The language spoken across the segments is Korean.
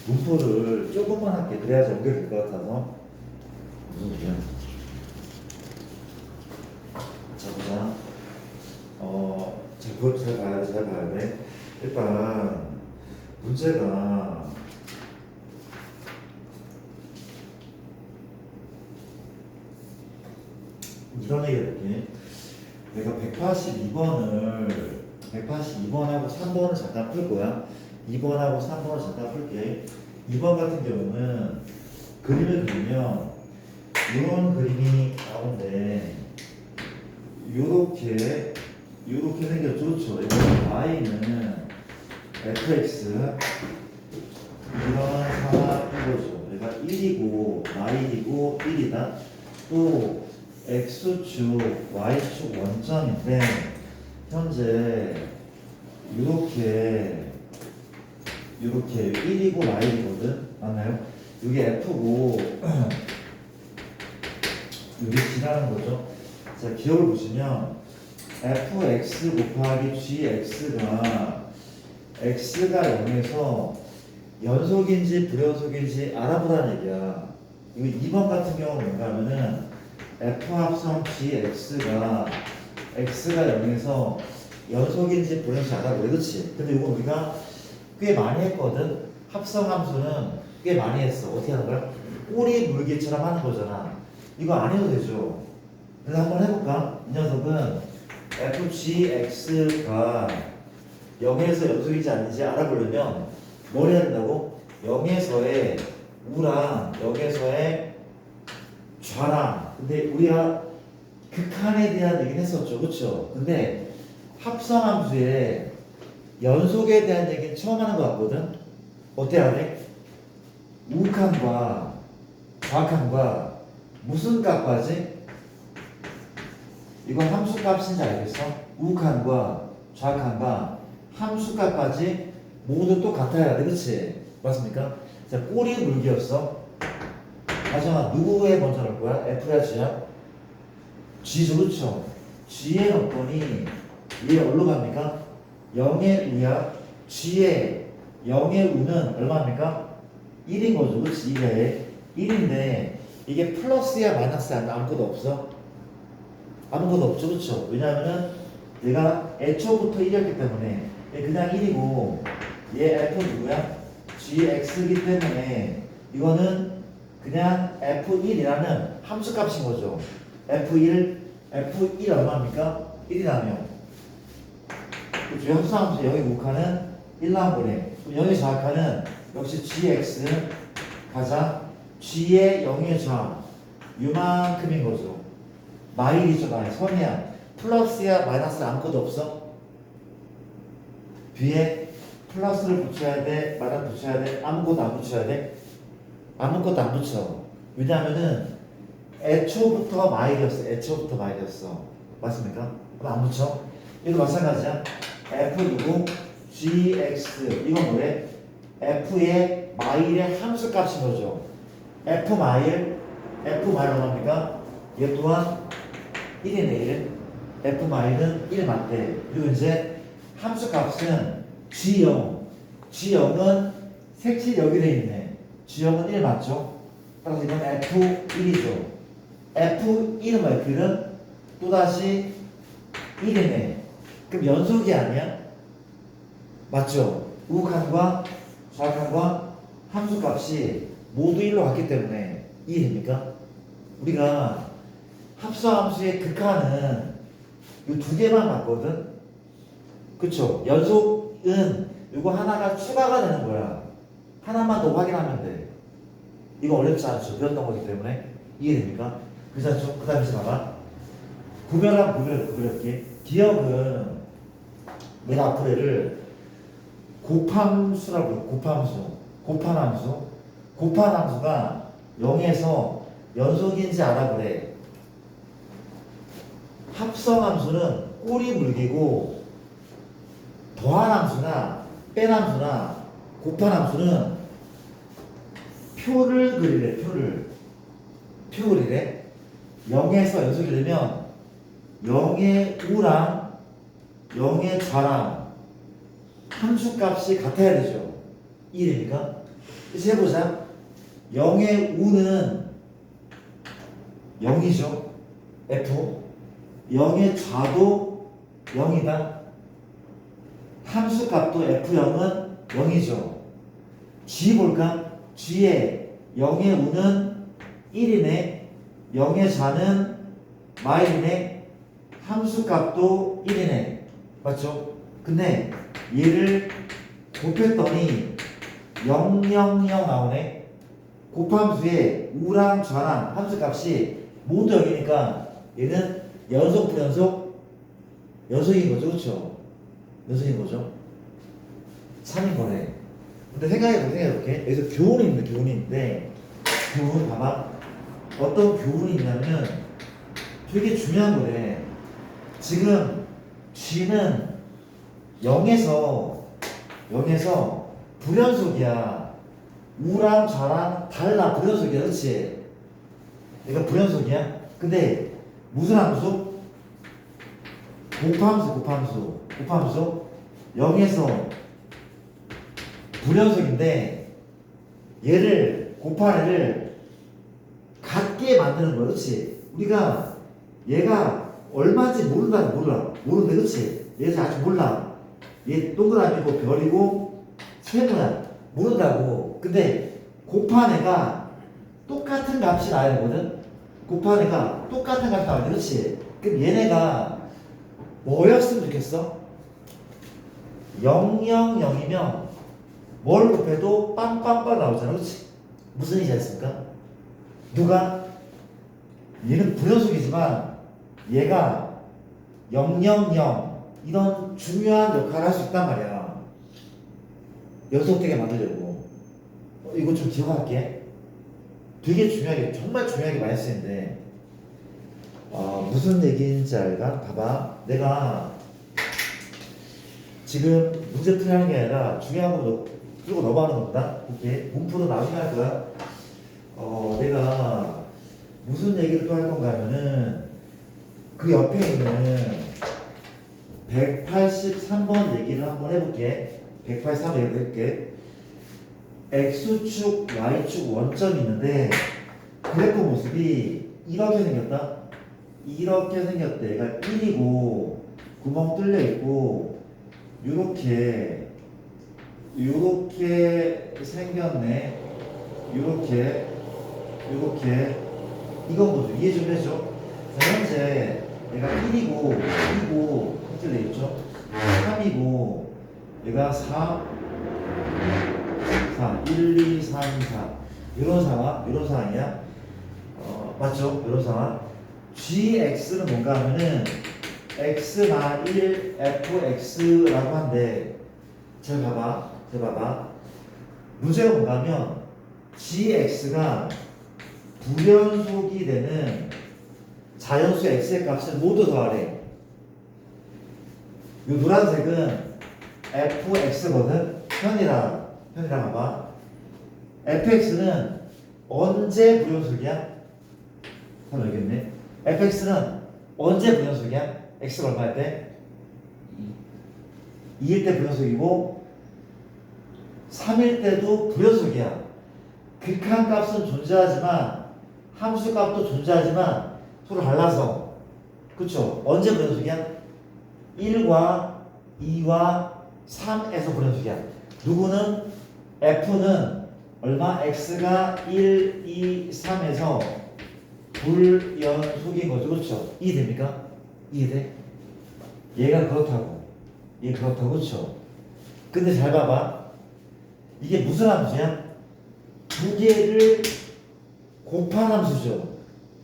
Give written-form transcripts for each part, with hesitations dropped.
문포를 조금만 할게. 그래야지 연결될 것 같아서. 무슨 소리야? 자, 보자. 그걸 잘 봐야 돼, 잘 봐야 돼. 일단, 문제가, 이런 얘기를 할게. 내가 182번하고 3번을 잠깐 풀 거야. 2번하고 3번을 잠깐 풀게. 2번 같은 경우는 그림을 그리면 이런 그림이 나오는데 요렇게 생겼죠. 그렇죠? 여기 y는 fx 이런 상황인 거죠. 얘가 1이고 y1이고 1이다. 또 x축, y축 원점인데 현재 이렇게 1이고 y이거든. 맞나요? 이게 f고 이게 지나는 거죠. 자, 기억을 보시면 fx 곱하기 gx가 x가 0에서 연속인지 불연속인지 알아보라는 얘기야. 이거 2번 같은 경우는 뭔가 하면은 f 합성 gx가 x가 0에서 연속인지 불연속인지 알아보래. 그렇지? 근데 이거 우리가 꽤 많이 했거든. 합성 함수는 꽤 많이 했어. 어떻게 하는 거야? 꼬리 물기처럼 하는 거잖아. 이거 안 해도 되죠. 그래서 한번 해볼까? 이 녀석은 fgx가 0에서 연속이지 않는지 알아보려면 뭘 해야 된다고? 0에서의 우랑 0에서의 좌랑. 근데 우리가 극한에 대한 얘기는 했었죠. 그렇죠? 근데 합성함수의 연속에 대한 얘기는 처음 하는 것 같거든? 어때 해야 돼? 우극한과 좌극한과 무슨 값까지? 이건 함수값인지 알겠어? 우극한과 좌극한과 함수값까지 모두 똑같아야 돼. 그치? 맞습니까? 자, 꼬리 물기였어. 하지만 누구에 먼저 넣을 거야? F야 G야? G죠. 그렇죠? G에 넣었더니 얘 어디로 갑니까? 0의 우야. G에 0의 우는 얼마입니까? 1인 거죠. 그렇지? 이게 1인데 이게 플러스야 마이너스야? 아무것도 없어? 아무것도 없죠. 그렇죠? 왜냐하면은 얘가 애초부터 1이었기 때문에 얘 그냥 1이고 얘 F 누구야? gx이기 때문에 이거는 그냥 f1이라는 함수값인 거죠. f1 얼마입니까? 1이라며. 그렇죠? 함수함수 여기 우카는 1 나와버려. 여기 좌카는 역시 gx 가자. g의 0의 좌 요만큼인 거죠. 마일이죠. 마일. 선이야. 플러스야 마이너스 아무것도 없어? 뒤에 플러스를 붙여야 돼? 마이너스 붙여야 돼? 아무것도 안 붙여야 돼? 아무것도 안 붙여. 왜냐하면은 애초부터 마일이었어. 애초부터 마일이었어. 맞습니까? 그럼 안 붙여? 이거 마찬가지야. f 누구? gx 이건 뭐래? f의 마일의 함수값인 거죠. f 마일 얼마입니까? 얘 또한 1이네 1. f 마일은 1 맞대. 그리고 이제 함수값은 G0은 색칠 여기 돼 있네. G0은 1 맞죠? 따라서 이건 F1이죠. F1은 뭐야? 그는 또다시 1이네. 그럼 연속이 아니야? 맞죠? 우극한과 좌극한과 함수값이 모두 1로 갔기 때문에 2입니까? 우리가 합성함수의 극한은 이 두 개만 맞거든? 그쵸? 연속은 이거 하나가 추가가 되는 거야. 하나만 더 확인하면 돼. 이거 어렵지 않죠? 배웠던 거기 때문에. 이해됩니까? 그렇죠? 그 다음에 봐봐. 구별할게. 기억은 내가 앞으로 얘를 곱함수라고 해요. 곱함수. 곱함함수가 0에서 연속인지 알아보래. 합성함수는 꼬리 물기고 더한함수나 뺀함수나 곱한함수는 표를 그리래. 표 그리래. 0에서 연속이 되면 0의 우랑 0의 좌랑 함수값이 같아야 되죠. 1이니까. 이제 해보자. 0의 우는 0이죠. F. 0의 좌도 0이다. 함수값도 F0은 0이죠. G 볼까? G의 0의 우는 1이네. 0의 좌는 마일이네. 함수값도 1이네. 맞죠? 근데 얘를 곱했더니 0, 0, 0 나오네. 곱함수에 우랑 좌랑 함수값이 모두 0이니까 얘는 연속 불연속? 연속인 거죠. 그쵸? 연속인 거죠. 3인 거네. 근데 생각해볼게. 여기서 교훈이 있는데, 교훈이 있는데, 교훈 봐봐. 어떤 교훈이 있냐면 되게 중요한 거래. 지금 G는 0에서 불연속이야. 우랑 좌랑 달라. 불연속이야. 그치? 얘가 불연속이야. 근데 무슨 함수? 곱함수 0에서 불연속인데 얘를 곱한 애를 같게 만드는 거야. 그치? 우리가 얘가 얼마인지 모르는데 그치? 얘 아직 몰라. 얘 동그라미고 별이고 세모야. 모른다고. 근데 곱한 애가 똑같은 값이 나야 되거든? 곱한 애가 똑같은 값이 나야 돼. 그치? 그럼 얘네가 뭐였으면 좋겠어? 0, 0, 0이면 뭘 곱해도 빵빵빵 나오잖아. 그치? 무슨 얘기지 않습니까? 누가? 얘는 불연속이지만 얘가 0, 0, 0 이런 중요한 역할을 할 수 있단 말이야. 연속되게 만들려고. 이거 좀 기억할게. 되게 중요하게, 정말 중요하게 많이 쓰이는데 무슨 얘기인지 알까? 봐봐. 내가 지금 문제 풀이하는 게 아니라 중요한 거 풀고 넘어가는 겁니다. 이렇게 문프도 나중에 할 거야. 내가 무슨 얘기를 또 할 건가 하면은 그 옆에 있는 183번 얘기를 한번 해볼게. 183번 얘기를 해볼게. X축, Y축 원점이 있는데 그래프 모습이 이렇게 생겼다. 이렇게 생겼대. 얘가 1이고 구멍 뚫려 있고 요렇게 생겼네. 요렇게 이건 뭐죠? 이해 좀 해줘. 자, 현재 얘가 1이고 2고 이렇게 돼 있죠. 3이고 얘가 4 1, 2, 3, 4 이런 상황이야. 맞죠? 이런 상황. gx는 뭔가 하면은 x-1 fx라고 한데 잘 봐봐. 문제가 뭔가 하면 gx가 불연속이 되는 자연수 x의 값을 모두 더하래. 이 노란색은 fx거든. 편이라 봐봐. fx는 언제 불연속이야? 잘 알겠네. fx는 언제 불연속이야? x가 얼마일 때? 2일 때 불연속이고 3일 때도 불연속이야. 극한값은 존재하지만 함수값도 존재하지만 서로 달라서. 그쵸? 언제 불연속이야? 1과 2와 3에서 불연속이야. 누구는? f는 얼마? x가 1, 2, 3에서 불연속인 거죠. 그렇죠? 이해됩니까? 이해돼? 얘가 그렇다고. 얘 그렇다고. 그렇죠? 근데 잘 봐봐. 이게 무슨 함수야? 두 개를 곱한 함수죠.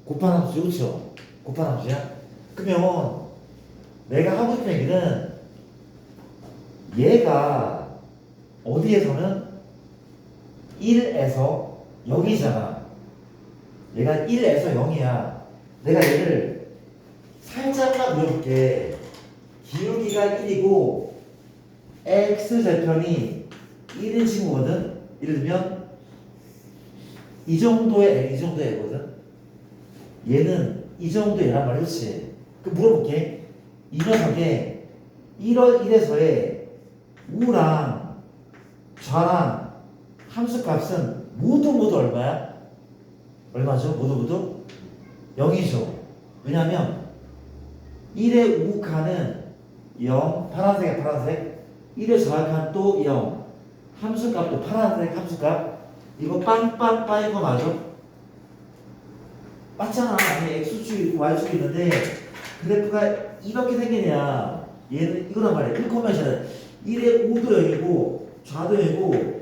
그렇죠? 곱한 함수야? 그러면 내가 하고 싶은 얘기는 얘가 어디에서는 1에서 0이잖아. 얘가 1에서 0이야. 내가 얘를 살짝만 그려볼게. 기울기가 1이고 x절편이 1인 친구거든. 예를 들면 이 정도의 애거든. 얘는 이 정도의 애란 말이야. 그렇지? 그럼 물어볼게. 이 녀석의 1에서의 우랑 좌랑 함수 값은 모두 얼마야? 얼마죠? 모두 0이죠. 왜냐면 1의 우칸은 0, 파란색이야 파란색. 1의 좌칸 또 0. 함수값도 파란색 함수값. 이거 빵빵빵인 거 맞아? 맞잖아. 아니 x축 있고 y축 있는데 그래프가 이렇게 생기냐. 얘는 이거란 말이야. 1,0는 1의 우도 0이고 좌도 0이고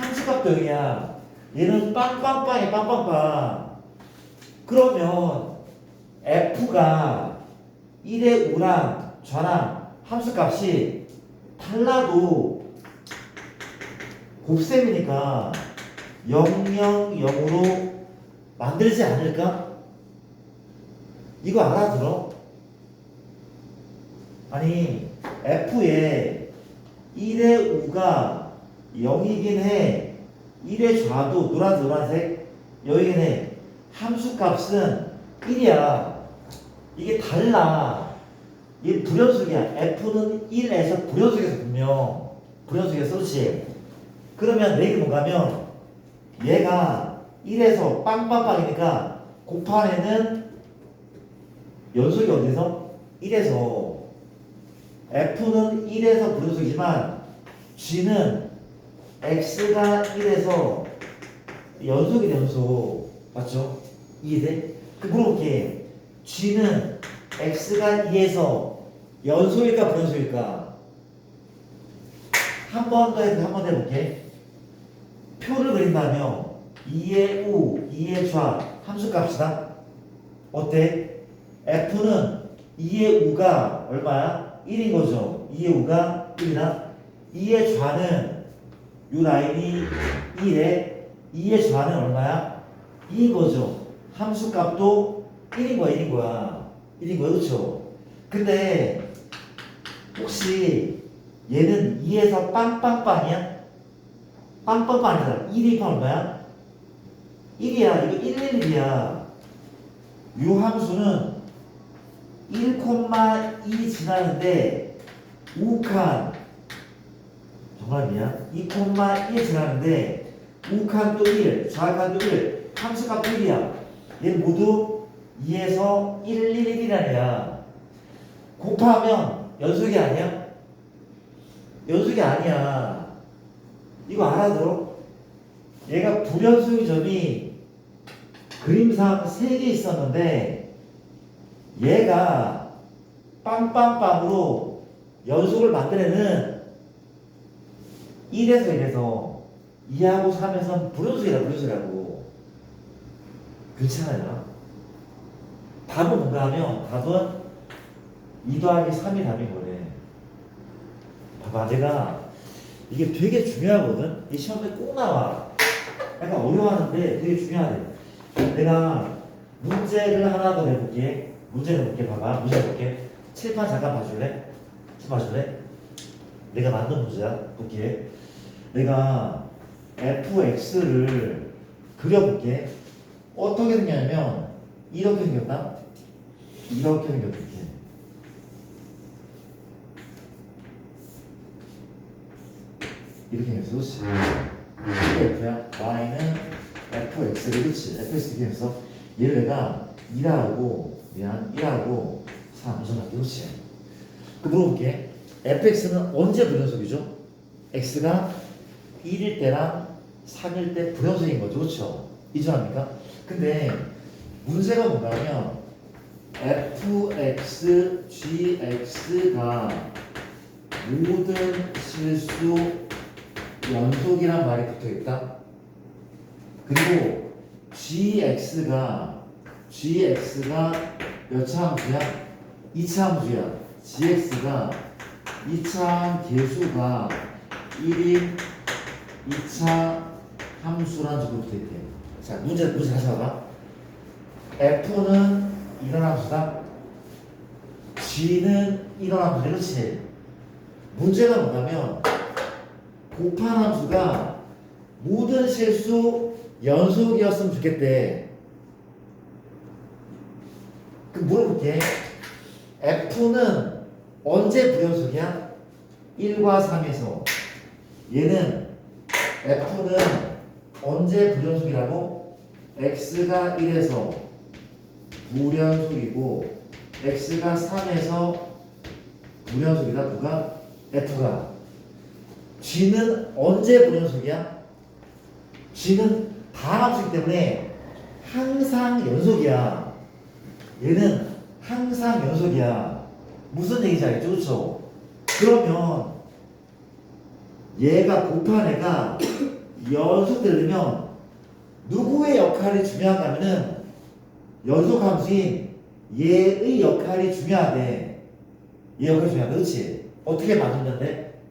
함수값도 0이야. 얘는 빵빵빵이야 빵빵빵. 그러면 f가 1의 우랑 좌랑 함수값이 달라도 곱셈이니까 0, 0, 0으로 만들지 않을까? 이거 알아들어? 아니 f에 1의 우가 0이긴 해. 1의 좌도 노란색 여기긴 해. 함수값은 1이야. 이게 달라. 이게 불연속이야. f는 1에서 불연속에서 분명 불연속에서 그렇지. 그러면 내게 뭔가면 얘가 1에서 빵빵빵이니까 곱한에는 연속이 어디서? 1에서. f는 1에서 불연속이지만 g는 x가 1에서 연속이 연속. 맞죠? 이해돼? 그 물어볼게. g는 x가 2에서 연속일까 불연속일까? 한 번 더 해볼게. 표를 그린다면 2의 우, 2의 좌 함수값이다. 어때? f는 2의 우가 얼마야? 1인 거죠. 2의 우가 1이나 2의 좌는 요 라인이 1에 2의 좌는 얼마야? 2인 거죠. 함수값도 1인 거야. 1인 거야. 그렇죠? 근데 혹시 얘는 2에서 빵빵빵이야? 빵빵빵이잖아. 1이 얼마야? 1이야. 이거 111이야. 요 함수는 1,2 지나는데 우칸 정말 미안. 2,2 지나는데 우칸 또 1, 좌칸 또 1, 함수값 1이야. 얘는 모두 2에서 1, 1, 1이라냐. 곱하면 연속이 아니야? 연속이 아니야. 이거 알아들어? 얘가 불연속의 점이 그림상 3개 있었는데 얘가 빵빵빵으로 연속을 만들어내는 1에서 1에서 2하고 3에서는 불연속이라고. 그렇잖아요. 답은 뭔가 하면 답은 2 더하기 3이 답인 거래. 봐봐, 내가 이게 되게 중요하거든. 이 시험에 꼭 나와. 약간 어려워하는데 되게 중요하대. 내가 문제를 하나 더 내볼게. 문제 내볼게. 봐봐, 문제 내볼게. 칠판 잠깐 봐줄래? 봐줄래? 내가 만든 문제야. 볼게. 내가 fx를 그려볼게. 어떻게 생겼냐면 이렇게 생겼다. 이렇게 생겼다. 이렇게 생겼어. 그렇지? 이게 f야. y는 fx를 그렇지. fx 이렇게 해서 얘를 내가 1하고 3 이정도 그렇지. 그 물어볼게. fx는 언제 불연속이죠? x가 1일 때랑 3일 때 불연속인 거죠. 그렇죠? 이해합니까? 근데 문제가 뭔가면 fx, gx가 모든 실수 연속이란 말이 붙어있다. 그리고 gx가 몇 차 함수야? 2차 함수야. gx가 2차 계수가 1인 2차 함수라는 식으로 붙어있대. 자, 문제 다시 봐봐. f는 이런 함수다. g는 이런 함수다. 그렇지? 문제가 뭐냐면 곱한 함수가 모든 실수 연속이었으면 좋겠대. 그 물어볼게. f는 언제 불연속이야? 1과 3에서. 얘는 F는 언제 불연속이라고? x가 1에서 불연속이고 x가 3에서 불연속이다. 누가? F가. G는 언제 불연속이야? G는 다함수이기 때문에 항상 연속이야. 얘는 항상 연속이야. 무슨 얘기인지 알겠죠? 그렇죠? 그러면 얘가 곱한 애가 연속되려면 누구의 역할이 중요한가면은 연속함수인 얘의 역할이 중요하대. 얘 역할이 중요하대. 그렇지? 어떻게 만들면 돼?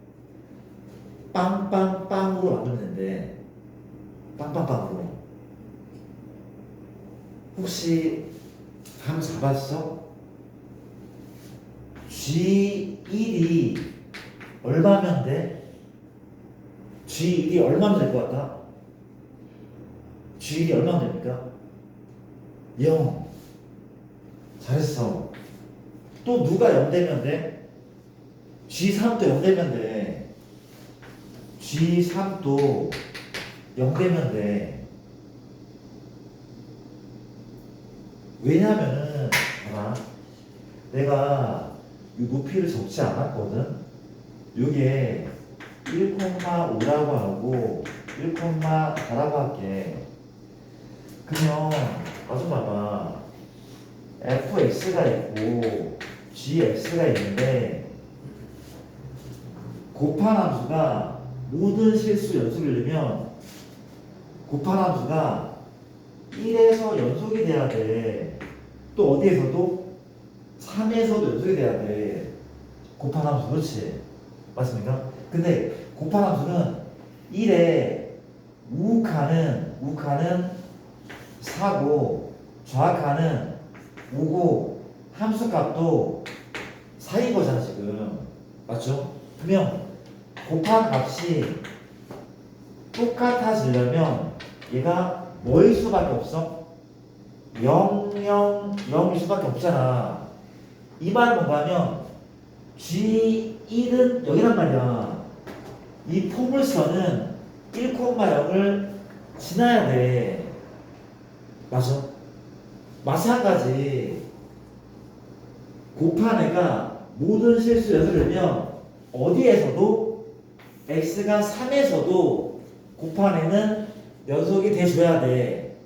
빵빵빵으로 만들면 된대. 빵빵빵으로. 혹시 감 잡았어? G1이 얼마면 돼? G1이 얼마면 될 것 같아? G1이 얼마면 됩니까? 0. 잘했어. 또 누가 0 되면 돼? G3도 0 되면 돼. G3도 0 되면 돼. 왜냐면은 봐봐. 내가 이 높이를 적지 않았거든. 이게 1,5라고 하고 1,4라고 할게. 그러면 좀 봐봐. fx가 있고 gx가 있는데 곱한 함수가 모든 실수 연속이려면 곱한 함수가 1에서 연속이 돼야 돼. 또 어디에서도 3에서도 연속이 돼야 돼. 곱한 함수. 그렇지? 맞습니까? 근데 곱한 함수는 1에 우칸은 4고 좌칸은 5고 함수값도 4인 거잖아 지금. 맞죠? 그러면 곱한 값이 똑같아지려면 얘가 뭐일 수밖에 없어? 0, 0, 0일 수밖에 없잖아. 이 말은 뭔가 하면 G1은 여기란 말이야. 이 포물선은 1,0을 지나야 돼. 맞아? 마찬가지 곱한 애가 모든 실수 연속이면 어디에서도 x가 3에서도 곱한 애는 연속이 돼줘야 돼.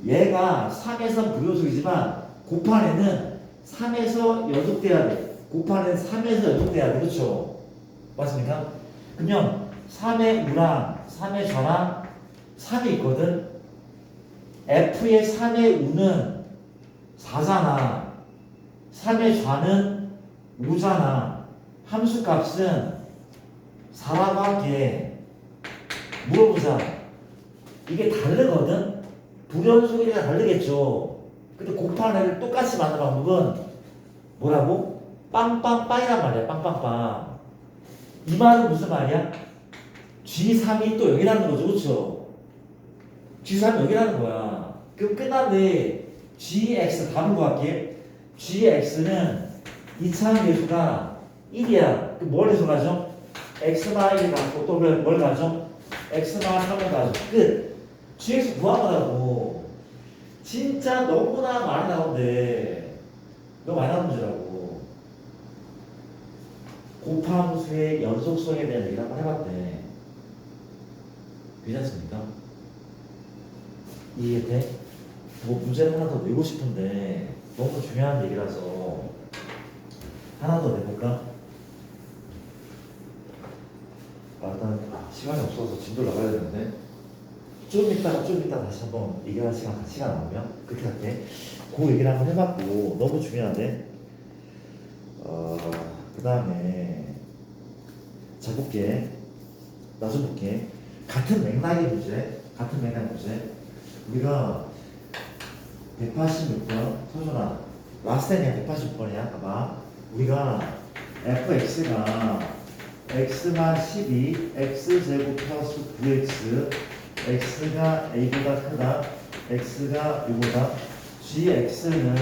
얘가 3에서 불연속이지만 곱한 애는 3에서 연속돼야 돼. 곱한 애는 3에서 연속돼야 돼. 그렇죠? 맞습니까? 그러면 3의 우랑 3의 좌랑 3이 있거든. f의 3의 우는 4잖아. 3의 좌는 5잖아. 함수값은 4라고 할게. 물어보자. 이게 다르거든? 불연속이랑 다르겠죠. 근데 곱한 애를 똑같이 만드는 방법은 뭐라고? 빵빵빵이란 말이야. 빵빵빵. 이 말은 무슨 말이야? G3이 또 여기라는 거죠. 그렇죠? G3이 여기라는 거야. 그럼 끝났네. GX 다른 거 할게. GX는 이차함 계수가 1이야. 그럼 뭘 해석하죠? X만 1 갖고 또 뭘 가죠? X만 3을 가죠. 끝. GX 구하라고. 진짜 너무나 많이 나오는데 너무 많이 나오는 문제라고. 곱함수의 연속성에 대한 얘기를 한번 해봤대. 괜찮습니까? 이해돼? 뭐 문제를 하나 더 내고 싶은데 너무 중요한 얘기라서 하나 더 내볼까? 일단 시간이 없어서 진도 나가야 되는데 좀 이따가 다시 한번 얘기할 시간 나오면 그렇게 할게. 그 얘기를 한번 해봤고 너무 중요하대. 그 다음에 자 볼게. 나 좀 볼게. 같은 맥락의 문제 우리가 186번 소준아 라스텐이야. 186번이야. 봐봐. 우리가 fx가 x만 12 x제곱 플러스 9x x가 a보다 크다 x가 6보다 gx는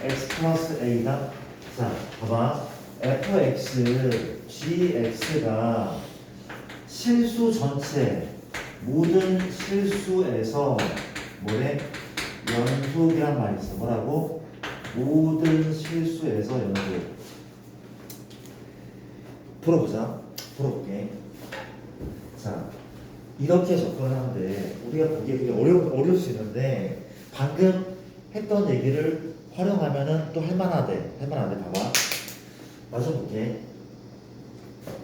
x 플러스 a다. 자 봐봐. fx gx가 실수 전체 모든 실수에서 뭐래? 연속이란 말이 있어. 뭐라고? 모든 실수에서 연속. 풀어보자. 풀어볼게. 자, 이렇게 접근을 하는데 우리가 보기에 그게 어려울 수 있는데 방금 했던 얘기를 활용하면은 또 할만하대. 봐봐. 맞춰볼게.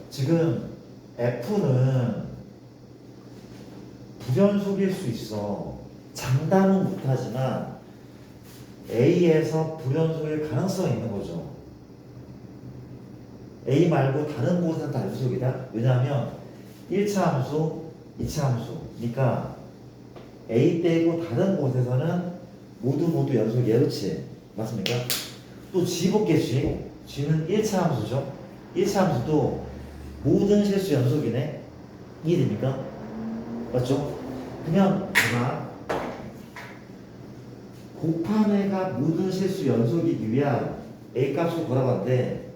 지금 F는 불연속일 수 있어. 장담은 못하지만 A에서 불연속일 가능성이 있는 거죠. A 말고 다른 곳은 다 연속이다. 왜냐하면 1차 함수, 2차 함수. 그러니까 A 떼고 다른 곳에서는 모두 연속이야. 그렇지? 맞습니까? 또 G 볼게, G. G는 1차 함수죠. 1차 함수도 모든 실수 연속이네. 이해됩니까? 맞죠? 그러면 봐봐. 곱한 애가 모든 실수 연속이기 위한 A 값을 구하라는데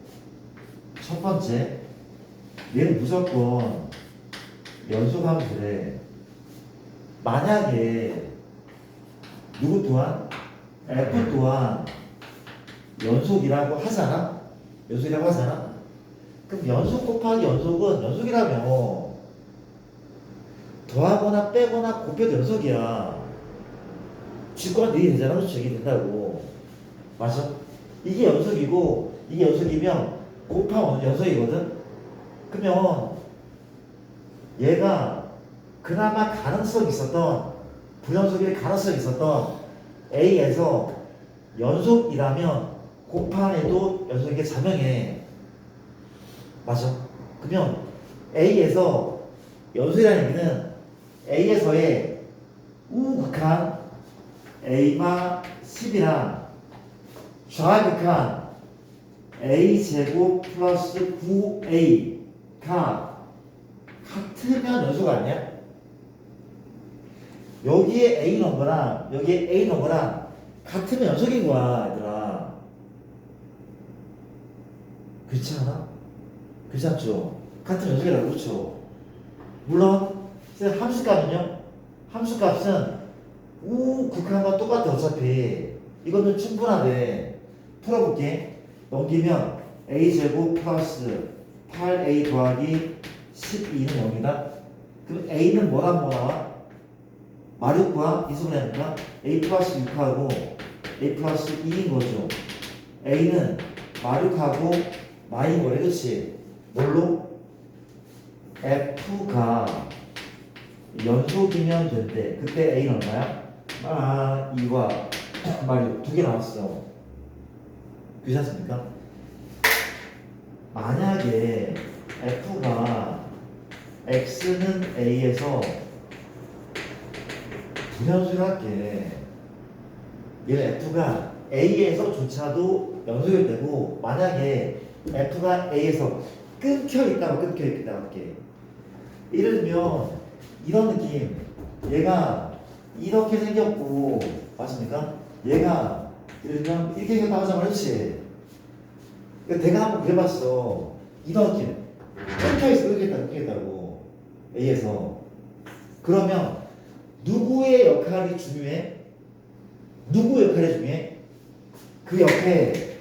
첫 번째, 얘는 무조건 연속하면 그래. 만약에 누구 또한 F 또한 연속이라고 하잖아? 그럼 연속 곱하기 연속은 연속이라며 더하거나 빼거나 곱해도 연속이야. 직관 내게 되잖아. 그렇죠? 이게 된다고. 맞아? 이게 연속이고 이게 연속이면 곱하면 연속이거든? 그러면 얘가 그나마 가능성이 있었던 불연속일 가능성이 있었던 A에서 연속이라면 곱한해도 연속이게 자명해. 맞아? 그러면 A에서 연속이라는 얘기는 A에서의 우극한 A마 10이랑 좌극한 A제곱 플러스 9A가 같으면 연속 아니야? 여기에 A 넘버랑 여기에 A 넘버랑 같으면 연속인 거야, 얘들아. 그렇지 않아? 그렇지 않죠? 같으면 연속이라고. 그렇죠? 물론 함수값은요? 함수값은 우극한과 똑같아. 어차피 이거는 충분하대. 풀어볼게. 넘기면 A제곱 플러스 8A 더하기 12는 0이다. 그럼 A는 뭐랑 뭐 나와? 마륙과 이수분해니까 A 플러스 6하고 A 플러스 2인 거죠. A는 마륙하고 마인 거래. 그치? 뭘로? F가 연속이면 된대. 그때 A는 얼마야? 2과 마륙 두 개 나왔어. 그렇지 않습니까? 만약에 F가 X는 A에서 불연속을 할게. 얘는 F가 A에서조차도 연속일 때고 만약에 F가 A에서 끊겨있다고 할게. 예를 들면 이런 느낌. 얘가 이렇게 생겼고 맞습니까? 얘가 예를 들면 이렇게 생겼다고 하자면 그렇지. 그러니까 내가 한번 그래봤어. 이런 느낌. 끊겨있어. 끊겼다고 A에서. 그러면 누구의 역할이 중요해? 누구 역할이 중요해? 그 옆에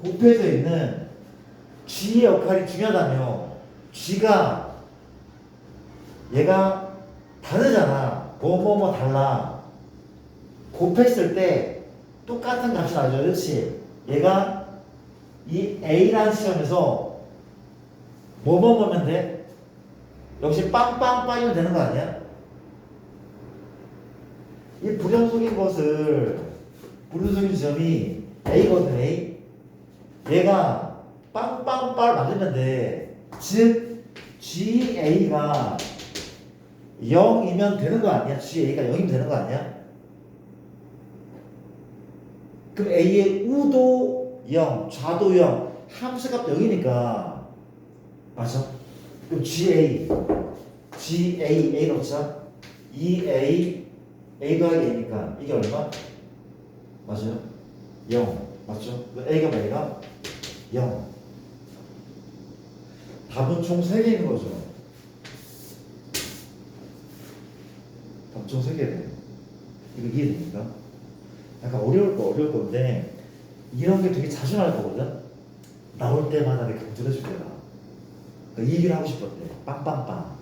곱해져 있는 G의 역할이 중요하다며. G가 얘가 다르잖아. 뭐 달라. 곱했을 때 똑같은 값이 나죠. 그렇지? 얘가 이 A라는 시점에서 뭐면 돼? 역시 빵빵빵이면 되는 거 아니야? 이 불연속인 것을 불연속인 지점이 A거든. A. 얘가 빵빵빵을 만들면 돼. 즉 GA가 0이면 되는 거 아니야? GA가 0이면 되는 거 아니야? 그럼 A의 우도 0, 좌도 0, 함수값도 0이니까 맞아? 그럼 GA A 넣자. 2A A 더하기 A니까 이게 얼마? 맞아요? 0 맞죠? A가 뭐야? 0. 답은 총 3개 있는 거죠. 엄청 새겨야 돼. 이거 이해됩니까? 약간 어려울 건데 이런 게 되게 자주 나올 거거든. 나올 때마다 내가 강조를 해줄 거야. 그러니까 이 얘기를 하고 싶었대. 빵빵빵.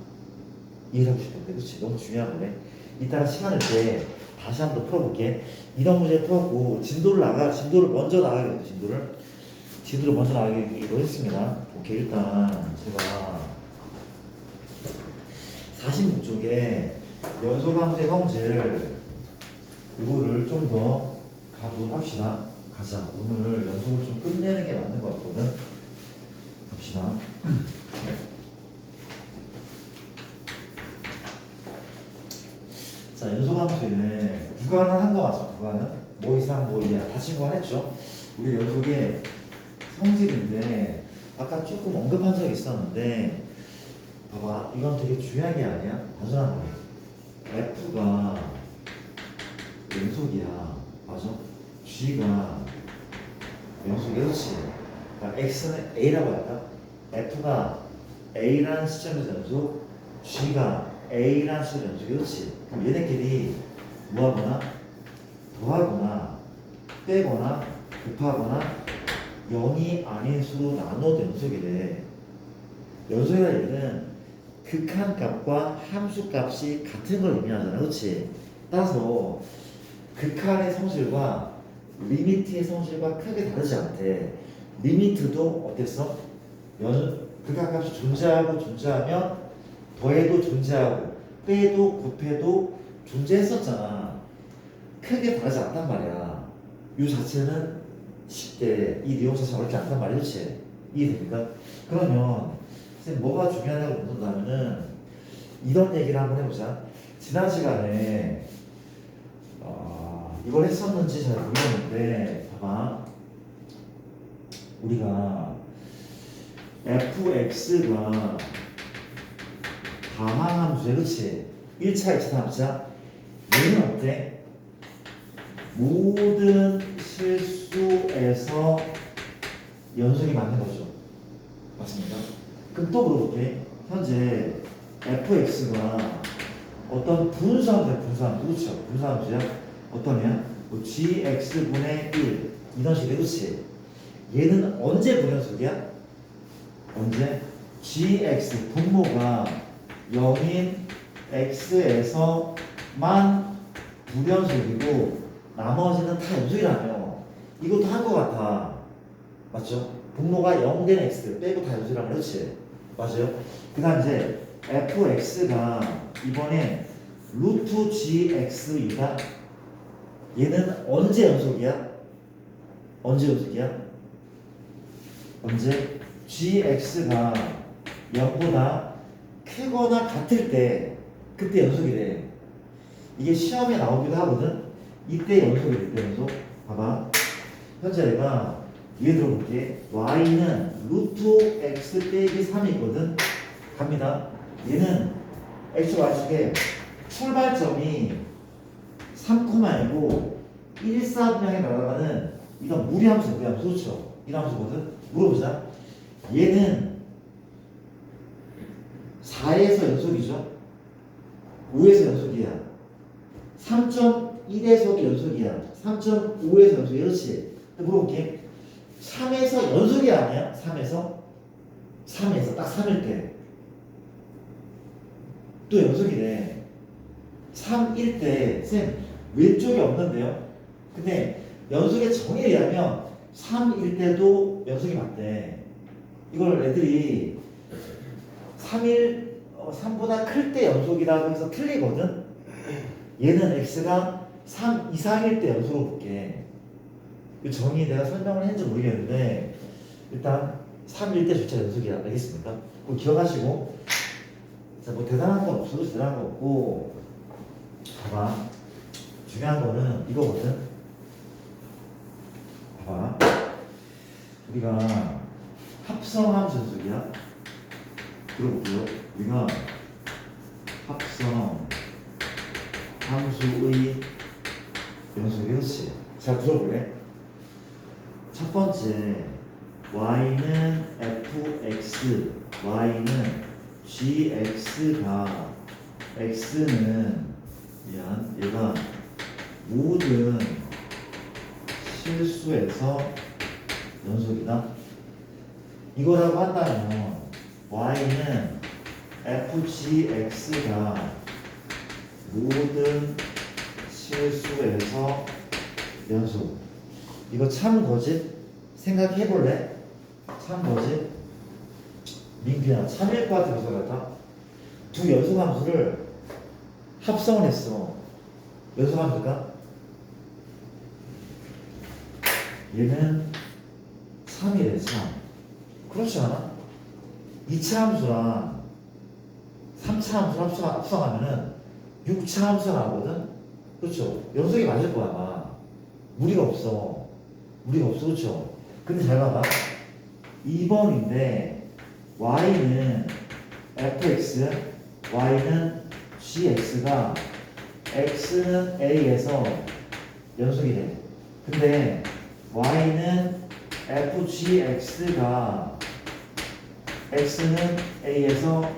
이해를 하고 싶은데, 그렇지? 너무 중요한 거네. 이따가 시간을 때 다시 한번 더 풀어볼게. 이런 문제 풀었고 진도를 먼저 나가기로 진도를 먼저 나가기로 했습니다. 오케이, 일단 제가 46쪽에 연소함수의 성질 이거를 좀 더 가보합시다. 가자. 오늘 연속을 좀 끝내는 게 맞는 것 같거든. 갑시다. 자, 연소함수에 구간은 한 거 맞죠? 구간은 뭐 이상 뭐 이하 다 친구했죠. 우리 연속의 성질인데 아까 조금 언급한 적이 있었는데 봐봐, 이건 되게 중요한 게 아니야. 단순한 거야. F가 연속이야. 맞아? G가 연속이야. 그렇지? 그러니까 X는 A라고 할까? F가 A라는 시점에서 연속, G가 A라는 시점에서 연속. 그렇지? 그럼 얘네끼리 뭐하거나 더하거나 빼거나 곱하거나 0이 아닌 수로 나눠도 연속이래. 연속이라는 얘기는 극한값과 함수값이 같은 걸 의미하잖아. 그렇지? 따라서 극한의 성질과 리미트의 성질과 크게 다르지 않대. 리미트도 어땠어? 극한값이 존재하면 더해도 존재하고 빼도 곱해도 존재했었잖아. 크게 다르지 않단 말이야. 이 자체는 쉽게 이 내용 자체가 어렵지 않단 말이야. 그렇지? 이해됩니까? 그러면 선생님 뭐가 중요하다고 묻는다면은 이런 얘기를 한번 해보자. 지난 시간에 이걸 했었는지 잘 모르겠는데 봐봐, 우리가 fx가 다항함수야. 그치? 1차, 2차, 3차 얘는 어때? 모든 실수에서 연속이 맞는 거죠. 맞습니까? 그럼 또 물어볼게. 현재 fx가 어떤 분수함수야. 그렇죠? 분수함수야. 어떤 애야? 뭐 gx분의 1 이런 식이야. 그렇지? 얘는 언제 불연속이야? 언제? gx 분모가 0인 x에서만 불연속이고 나머지는 다 연속이라며. 이것도 한 것 같아. 맞죠? 분모가 0 된 x 빼고 다 연속이라며. 그렇지? 맞아요? 그 다음 이제 fx가 이번에 루트 gx이다. 얘는 언제 연속이야? 언제 연속이야? 언제? gx가 0보다 크거나 같을 때 그때 연속이래. 이게 시험에 나오기도 하거든. 이때 연속이래. 이때 연속. 봐봐. 현재 내가 예를 들어볼게. y는 루트 x 빼기 3이 있거든. 갑니다. 얘는 x, y 쪽에 출발점이 3,이고 1, 4분량에 날아가는 이건 무리함수. 그렇죠? 이 함수거든. 물어보자. 얘는 4에서 연속이죠. 5에서 연속이야. 3.1에서도 연속이야. 3.5에서 연속이야. 그렇지? 물어볼게. 3에서 연속이 아니야? 3에서 딱 3일 때 또 연속이래. 3일 때 쌤 왼쪽이 없는데요? 근데 연속의 정의에 의하면 3일 때도 연속이 맞대. 이걸 애들이 3보다 클 때 연속이라고 해서 틀리거든? 얘는 x가 3 이상일 때 연속으로 볼게. 이 정의 내가 설명을 했는지 모르겠는데 일단 3일 때 조차 연속이야. 알겠습니까? 그거 기억하시고. 자, 뭐 대단한 건 없어도 대단한 거 없고. 봐봐. 중요한 거는 이거거든. 봐봐. 우리가 합성함수 연속이야. 들어볼게요. 우리가 합성 함수의 연속이었지. 자, 들어볼래? 첫 번째 y는 fx, y는 gx가 x는 미안, 얘가 모든 실수에서 연속이다. 이거라고 한다면 y는 fgx가 모든 실수에서 연속. 이거 참 거짓? 생각해 볼래? 참 거짓? 민규야, 참일 것 같은 거 같아? 두 연속함수를 합성을 했어. 연속함수가? 얘는 3이래, 3. 그렇지 않아? 2차 함수랑 3차 함수를 합성하면은 6차 함수가 나오거든? 그렇죠? 연속이 맞을 거야, 아마. 무리가 없어. 무리가 없어, 그렇죠? 근데 잘 봐봐. 2번인데 y는 fx, y는 gx가 x는 a에서 연속이 돼. 근데 y는 fgx가 x는 a에서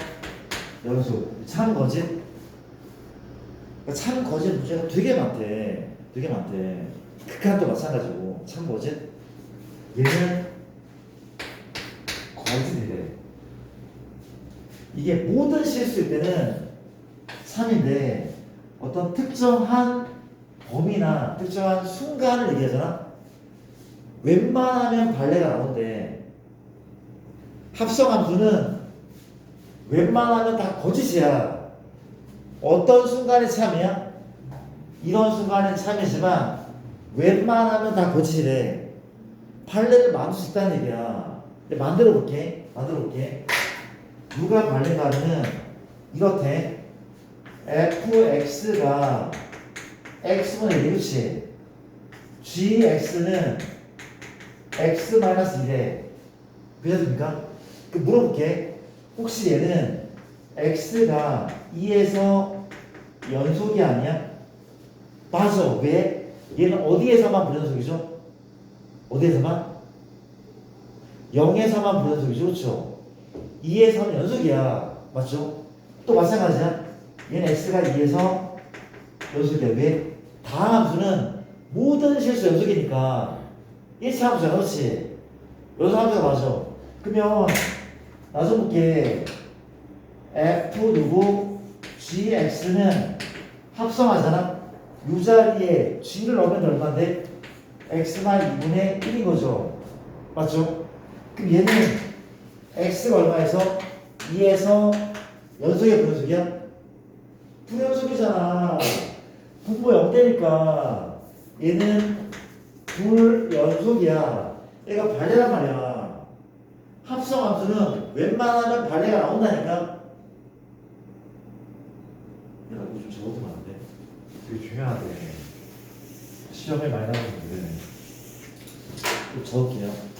연속. 참 거짓? 참 거짓 문제가 되게 많대. 되게 많대. 극한도 마찬가지고. 참 거짓? 얘는 거짓이래. 이게 모든 실수일 때는 3인데 어떤 특정한 범위나 특정한 순간을 얘기하잖아. 웬만하면 발레가 나오는데 합성함수는 웬만하면 다 거짓이야. 어떤 순간이 참이야? 이런 순간은 참이지만 웬만하면 다 거짓이래. 발레를 만들 수 있다는 얘기야. 만들어 볼게. 누가 발레가는 이렇대. fx가 x분의 1, 그렇지? gx는 x-1에 그렇습니까? 물어볼게. 혹시 얘는 x가 2에서 연속이 아니야? 맞아. 왜? 얘는 어디에서만 불연속이죠? 어디에서만? 0에서만 불연속이죠. 그렇죠? 2에서는 연속이야. 맞죠? 또 마찬가지야. 얘는 x가 2에서 연속이야. 왜? 다음 함수는 모든 실수 연속이니까 1차 함수잖아. 그렇지? 연속 함수가 맞아. 그러면 나 좀 볼게. f 누구 gx는 합성하잖아. 이 자리에 g를 넣으면 얼마인데? x만 2분의 1인 거죠. 맞죠? 그럼 얘는 x가 얼마에서? 2에서 연속이야, 불연속이야? 불연속이잖아. 분모 0대니까 얘는 불연속이야. 얘가 발레란 말이야. 합성함수는 웬만하면 발레가 나온다니까. 야, 나 이거 좀 적어두면 안 돼? 되게 중요하대. 시험에 많이 나오는데. 좀 적을게요.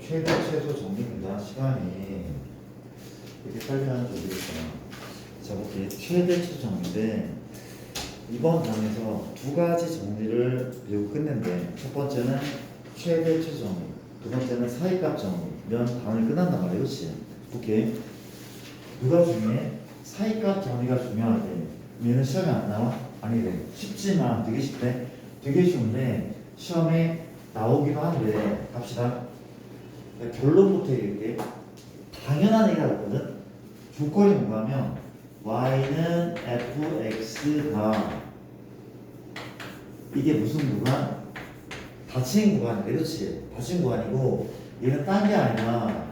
최대 최소 정리입니다. 시간이 이렇게 빨리 하는지 모르겠어요. 자, 볼게요. 최대 최소 정리인데 이번 강에서 두 가지 정리를 배우고 끝낸데 첫 번째는 최대 최소 정리, 두 번째는 사이값 정리면 당연히 끝난단 말이에요. 그렇지? 오케이. 누가 중에 사이값 정리가 중요하대. 얘는 시험에 안 나와? 아니래. 쉽지만 되게 쉽대. 되게 쉬운데 시험에 나오기도 한데 갑시다. 결론부터 얘기할게. 당연한 얘기가 있거든. 조건이 뭔가 하면 y는 fx가 이게 무슨 구간? 닫힌 구간이래. 그렇지? 닫힌 구간이고 얘는 딴 게 아니라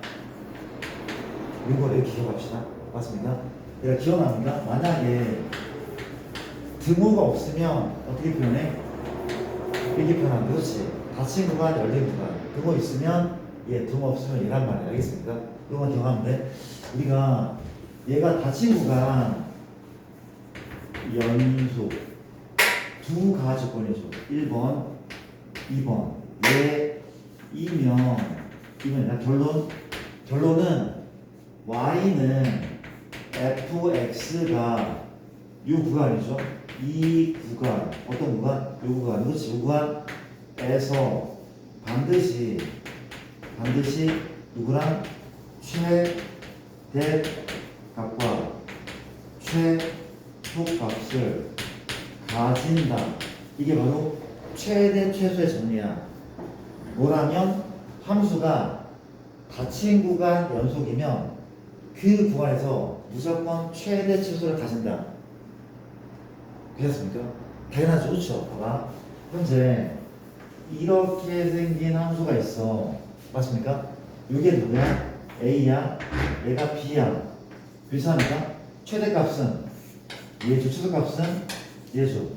이거를 기억합시다. 맞습니까? 얘가 기억납니까? 만약에 등호가 없으면 어떻게 표현해? 이렇게 표현하면 그렇지. 닫힌 구간, 열린 구간. 등호 있으면 얘, 등호 없으면 얘란 말이야. 알겠습니까? 그거만 기억하면 돼. 우리가 얘가 닫힌 구간 연속 두 가지 조건이죠. 1번, 2번. 얘 이면 결론은 y는 fx가 이 구간이죠. 이 구간 어떤 구간? 이 구간. 그렇지. 이 구간에서 반드시 누구랑 최대값과 최소값을 가진다. 이게 바로 최대 최소의 정리야. 뭐라면 함수가 닫힌 구간 연속이면 그 구간에서 무조건 최대 최소를 가진다. 되셨습니까? 당연하죠. 그렇죠? 봐봐. 현재 이렇게 생긴 함수가 있어. 맞습니까? 이게 누구야? A야? 얘가 B야. 비슷하니까 최대값은 얘죠. 최소값은 얘죠.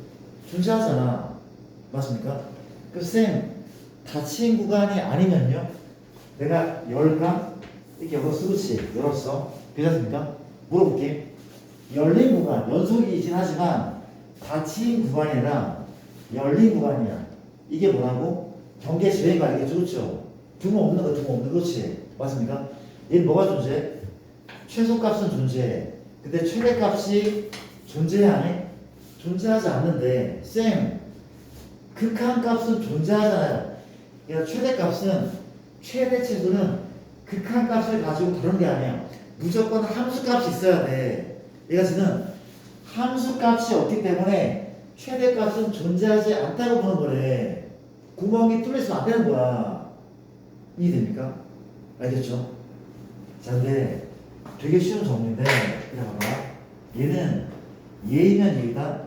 존재하잖아. 맞습니까? 그 쌤, 닫힌 구간이 아니면요? 내가 열까? 이렇게 열었어. 그렇지? 열었어. 괜찮습니까? 물어볼게. 열린 구간, 연속이긴 하지만 닫힌 구간이 아니라 열린 구간이야. 이게 뭐라고? 경계 지배가 알겠죠? 그렇죠? 등호 없는 거, 그렇지? 맞습니까? 얘는 뭐가 존재해? 최소값은 존재해. 근데 최대값이 존재해 안 해? 존재하지 않는데 쌤, 극한값은 존재하잖아요. 그러니까 최대값은 최대 최소는 극한값을 가지고 다른 게 아니야. 무조건 함수값이 있어야 돼. 얘가 지금 함수값이 없기 때문에 최대값은 존재하지 않다고 보는 거래. 구멍이 뚫려있으면 안 되는 거야. 이해됩니까? 알겠죠? 자, 근데 되게 쉬운 정리인데 그냥 봐봐. 얘는 얘이면 얘이다.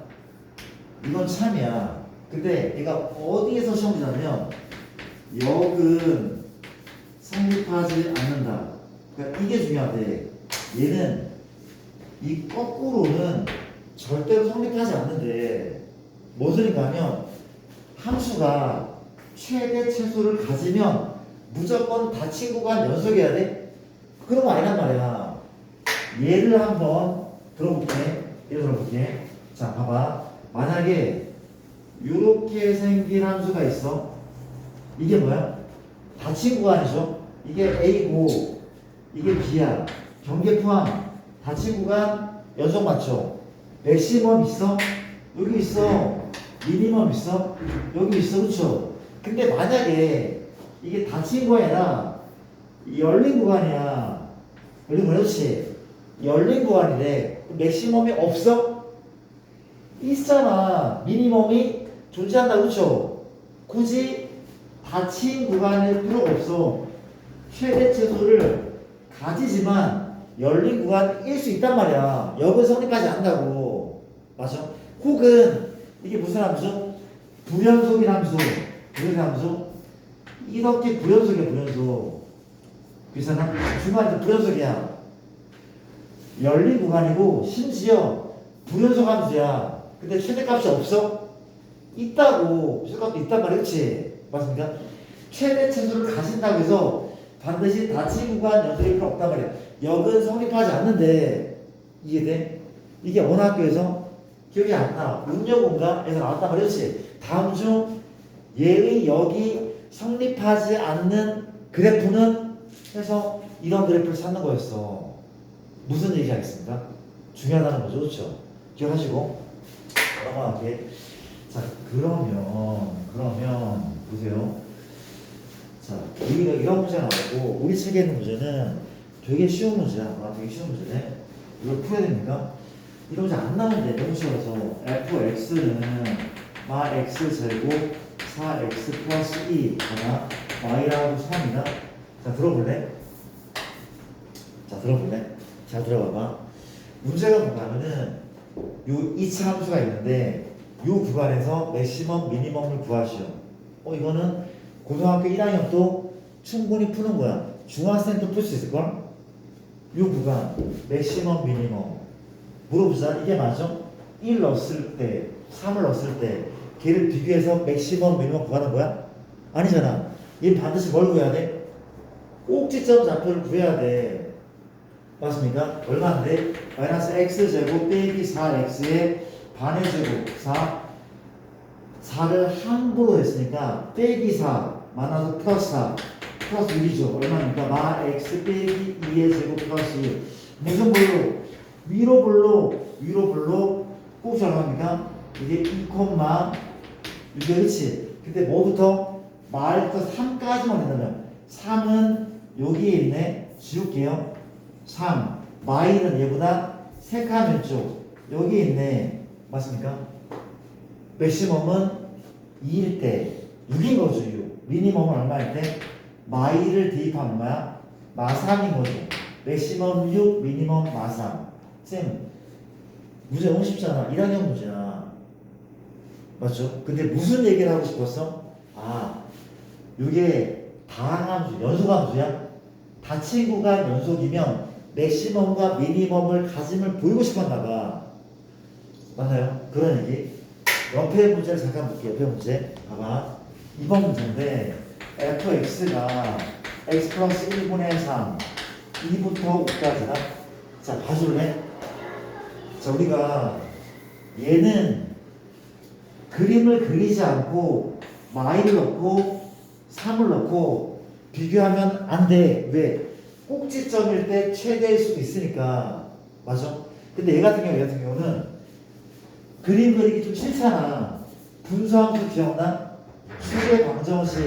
이건 참이야. 근데 얘가 어디에서 시험 지냐면 역은 성립하지 않는다. 그러니까 이게 중요하대. 얘는 이 거꾸로는 절대로 성립하지 않는데 뭔 소린가 하면 함수가 최대 최소를 가지면 무조건 닫힌 구간 연속해야 돼? 그런 거 아니란 말이야. 예를 한번 들어볼게. 예를 들어볼게. 자, 봐봐. 만약에 이렇게 생긴 함수가 있어. 이게 뭐야? 닫힌 구간이죠. 이게 A고 이게 B야. 경계 포함. 닫힌 구간 연속 맞죠? 맥시멈 있어? 여기 있어. 미니멈 있어? 여기 있어. 그쵸? 근데 만약에 이게 닫힌 구간이 아니라 열린 구간이야. 열린 구간. 그렇지? 열린 구간이래. 맥시멈이 없어? 있잖아. 미니멈이 존재한다. 그쵸? 굳이 닫힌 구간일 필요가 없어. 최대 최소를 가지지만 열린 구간일 수 있단 말이야. 역은 성립하지 않는다고. 맞아? 혹은 이게 무슨 함수? 부연속인 함수. 부연속 함수? 이렇게 부연속이야. 부연속. 비슷하나? 중간에 부연속이야. 열린 구간이고 심지어 부연속 함수야. 근데 최대값이 없어? 있다고. 최대값도 있단 말이야. 그치? 맞습니까? 최대 최소를 가진다고 해서 반드시 닫힌 구간 연속일 필요 없단 말이야. 역은 성립하지 않는데 이해돼? 이게 어느 학교에서? 기억이 안 나. 운여공가에서 나왔단 말이야. 그렇지? 다음 중 얘의 역이 성립하지 않는 그래프는 그래서 이런 그래프를 찾는 거였어. 무슨 얘기 하겠습니까? 중요하다는 거죠. 그렇죠? 기억하시고 넘어갈게. 자, 그러면 보세요. 자, 여기가 이런 문제가 나오고 우리 책에 있는 문제는 되게 쉬운 문제야. 되게 쉬운 문제네. 이걸 풀어야 됩니까? 이런 문제 안 나오는데 너무 쉬워서 fx는 마 x 제곱 4x 플러스 2 하나 y라고 3이다. 자, 들어볼래? 잘 들어봐봐. 문제가 뭔가면은 요 2차 함수가 있는데 요 구간에서 맥시멈 미니멈을 구하시오. 이거는 고등학교 1학년도 충분히 푸는 거야. 중학생도 풀 수 있을걸? 요 구간 맥시멈 미니멈 물어보자. 이게 맞아? 1 넣었을 때 3을 넣었을 때 걔를 비교해서 맥시멈 미니멈 구하는 거야? 아니잖아. 얘 반드시 뭘 구해야 돼? 꼭지점 좌표를 구해야 돼. 맞습니까? 얼마인데? 마이너스 x제곱 빼기 4x의 반의 제곱 4를 함부로 했으니까 빼기 4 만나서 플러스 4 플러스 1이죠. 얼마입니까? 마 x 빼기 2의 제곱 플러스 1. 무슨 볼로? 위로 볼로 꼭지 얼마입니까? 이게 2, 이게 그렇지. 근데 뭐부터? 말부터 3까지만 된다면 3은 여기에 있네. 지울게요. 3 마이는 얘보다 3칸 왼쪽 여기 있네. 맞습니까? 맥시멈은 2일 때 6인 거죠. 6. 미니멈은 얼마일 때? 마이를 대입하면 뭐야? 마3인 거죠. 맥시멈 6 미니멈 마3. 쌤 문제 너무 쉽잖아. 1학년 문제야. 맞죠? 근데 무슨 얘기를 하고 싶었어? 이게 다항함수 연속함수야? 닫힌 구간 연속이면 맥시멈과 미니멈을 가짐을 보이고 싶었나 봐. 맞나요? 그런 얘기. 옆에 문제를 잠깐 볼게요. 옆에 문제 봐봐. 이번 문제인데 fx가 x 플러스 1분의 3 2부터 5까지다. 자, 봐줄래? 자, 우리가 얘는 그림을 그리지 않고 마이를 넣고 3을 넣고 비교하면 안 돼. 왜? 꼭지점일 때 최대일 수도 있으니까. 맞아? 근데 얘 같은 경우는 그림 그리기 좀 싫잖아. 분수함수 기억나? 수의 방정식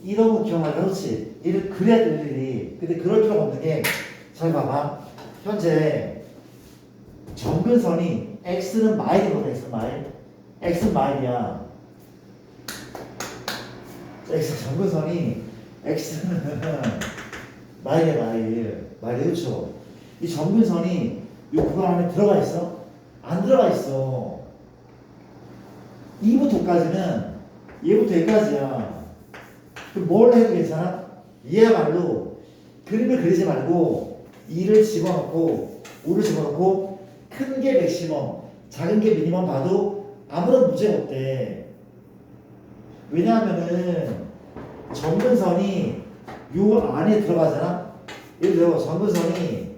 이런 거 기억나? 그렇지? 얘를 그려야 될 일이. 근데 그럴 필요가 없는 게, 잘 봐봐. 현재 점근선이 x는 마일이거든. x는 마일. x는 마일이야. x 점근선이 x는 마일이야. 마일 그렇죠? 이 점근선이 이 구간 안에 들어가 있어? 안 들어가 있어. 2부터 5까지는 얘부터 여기까지야. 그럼 뭘 해도 괜찮아? 얘야말로 그림을 그리지 말고 2를 집어넣고 5를 집어넣고 큰 게 맥시멈 작은 게 미니멈 봐도 아무런 문제가 없대. 왜냐하면은 점근선이 요 안에 들어가잖아. 예를 들어 점근선이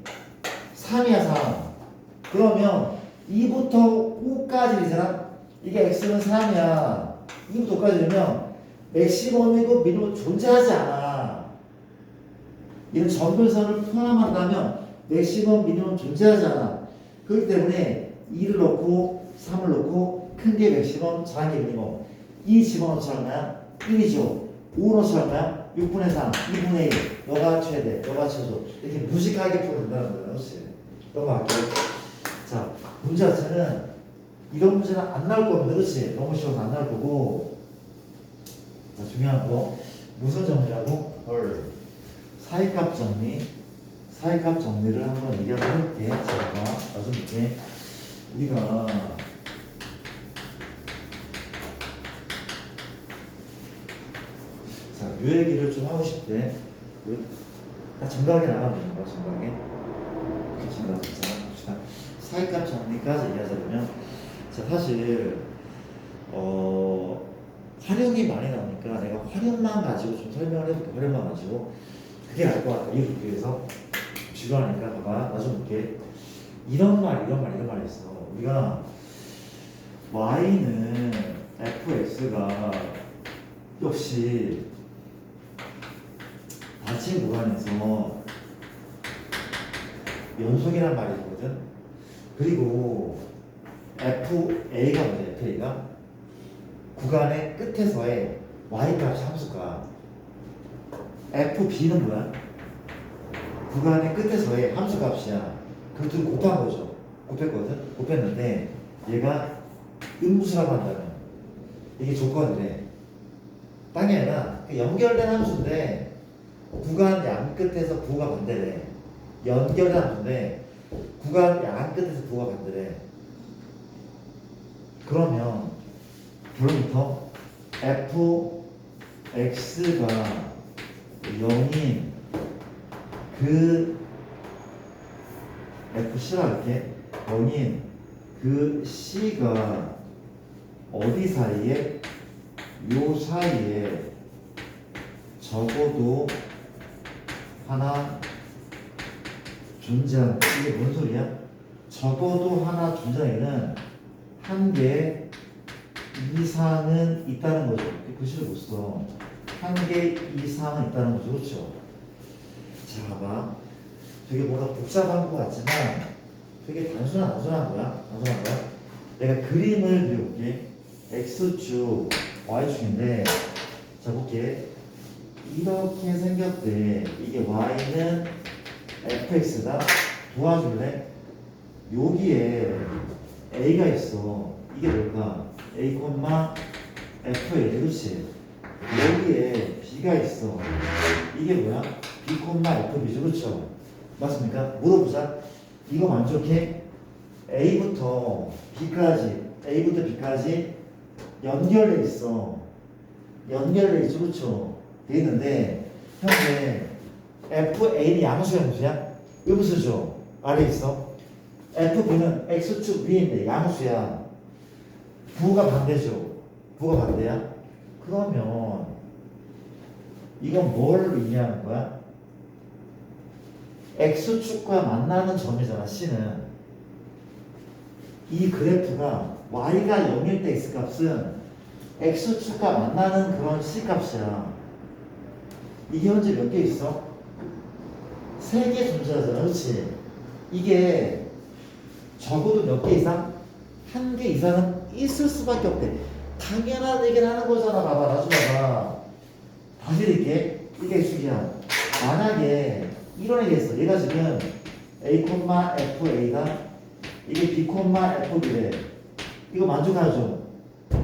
3이야 3. 그러면 2부터 5까지잖아. 이게 x는 3이야. 2부터 5까지면 맥시멈이고 미니멈 존재하지 않아. 이런 점근선을 포함한다면 맥시멈 미니멈 존재하지 않아. 그렇기 때문에 2를 넣고 3을 넣고 큰 게 맥시멈 작은 게 미니멈. 2 집어넣자 얼마야? 1이죠. 5 넣자 얼마야? 6분의 3, 2분의 1. 너가 최대, 너가 최소. 이렇게 무식하게 풀어도 된다는 거야. 그렇지? 넘어갈게요. 자, 문제 자체는 이런 문제는 안 나올 겁니다. 그렇지? 너무 쉬워서 안 나올 거고. 자, 중요한 거. 무슨 정리라고? 사이값 정리. 사이값 정리를 한번 얘기를 해볼게. 제가 나좀 이렇게 우리가 자, 요 얘기를 좀 하고 싶대. 정각에 나가면 되는 거야. 정각에. 정각 봅시다. 사이값 정리까지 얘기하자면, 자, 사실 활용이 많이 나오니까 내가 활용만 가지고 좀 설명을 해볼게. 활용만 가지고 그게 나을 것 같아. 이해를 위해서 지루하니까 봐봐. 나 좀 볼게. 이런 말이 있어. 우리가 y는 fx가 역시 좌측 구간에서 연속이란 말이 있거든. 그리고 FA가 뭐지? FA가 구간의 끝에서의 Y값 함수가 FB는 뭐야? 구간의 끝에서의 함수값이야. 그 둘 곱한 거죠. 곱했거든? 곱했는데 얘가 음수라고 한다면 이게 조건이래. 땅이 아니라 연결된 함수인데 구간 양 끝에서 부호가 반대래. 연결된 함수인데 구간 양 끝에서 부호가 반대래. 그러면 결론부터 fx가 0인 그 fc라 이렇게 0인 그 c가 어디 사이에? 요 사이에 적어도 하나 존재하는, 이게 뭔 소리야? 적어도 하나 존재하기는 한 개 이상은 있다는 거죠. 글씨를 못 써. 한 개 이상은 있다는 거죠. 그렇죠? 자, 봐봐. 되게 뭔가 복잡한 것 같지만 되게 단순한 거야. 내가 그림을 그려볼게. X축, Y축인데, 자, 볼게. 이렇게 생겼대. 이게 Y는 fx다. 도와줄래? 여기에 A가 있어. 이게 뭘까? A, F에, 그렇지? 여기에 B가 있어. 이게 뭐야? B, FB죠. 그렇죠? 맞습니까? 물어보자. 이거 만족해? A부터 B까지 연결돼 있어. 연결돼 있죠. 그렇죠? 돼 있는데 현재 FA는 양수야? 음수죠. 아래 있어. FB는 X축 위에 있는데 양수야. 부호가 반대죠. 부호가 반대야. 그러면 이건 뭘 의미하는 거야? X축과 만나는 점이잖아. C는. 이 그래프가 Y가 0일 때 X값은 X축과 만나는 그런 C값이야. 이게 현재 몇 개 있어? 3개 존재하잖아. 그렇지? 이게 적어도 몇 개 이상? 1개 이상은 있을 수밖에 없대. 당연한 얘기를 하는 거잖아. 봐봐. 나중에 봐봐. 다시 이렇게 이게 X축이야. 만약에 이런 얘기 했어. 얘가 지금 A, FA가 이게 B, FB래. 이거 만족하죠?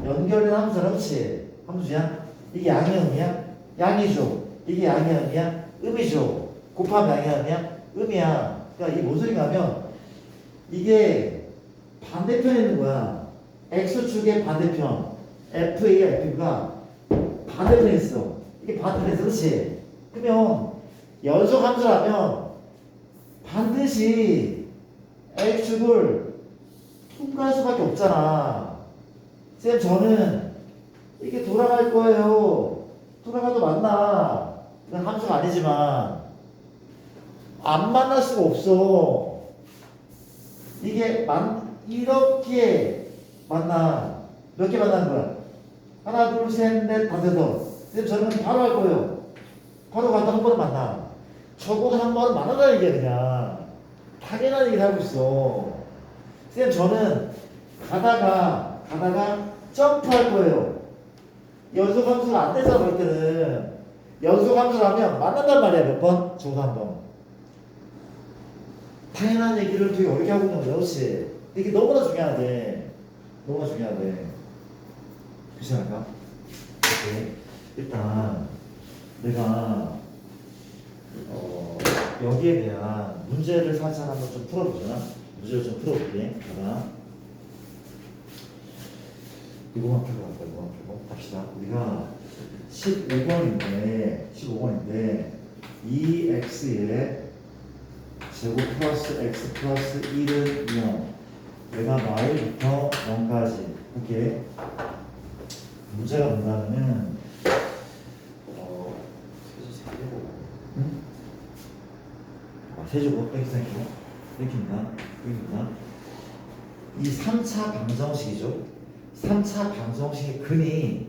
연결된 함수잖아. 그렇지? 함수야? 이게 양의 음이야? 양이죠. 이게 양의 음이야? 음이죠. 곱하면 양의 음이야? 음이야. 그러니까 이게 뭔 소리가 하면 이게 반대편에 있는 거야. X축의 반대편 FA와 FB가 반대편에 있어. 이게 반대편에 있어. 그렇지? 그러면 연속 함수라면 반드시 X축을 통과할 수밖에 없잖아. 쌤, 저는 이게 돌아갈 거예요. 돌아가도 만나. 이건 함수가 아니지만 안 만날 수가 없어. 이게 이렇게 만나. 몇 개 만나는 거야? 하나, 둘, 셋, 넷, 다섯, 여섯. 쌤, 저는 바로 할 거예요. 바로 가도 한 번은 만나. 적어도 한 번은 만나자는 얘기야. 그냥 당연한 얘기를 하고 있어. 쌤, 저는 가다가 점프할 거예요. 연속 함수가 안 되잖아. 그럴 때는 연속 함수라면 만난단 말이야. 몇 번? 적어도 한 번. 당연한 얘기를 되게 어렵게 하고 있는 거야. 그렇지? 이게 너무나 중요하대. 그렇지 않을까? 오케이. 일단 내가 여기에 대한 문제를 살짝 한번 좀 풀어보자. 문제를 좀 풀어볼게. 봐봐. 이거만 펴고 갑시다. 우리가 15번인데 2x에 제곱 플러스 x 플러스 1은 0. 내가 마일부터 0까지. 이렇게 문제가 뭔가는 세제곱 이렇게입니다. 이 3차 방정식이죠. 3차 방정식의 근이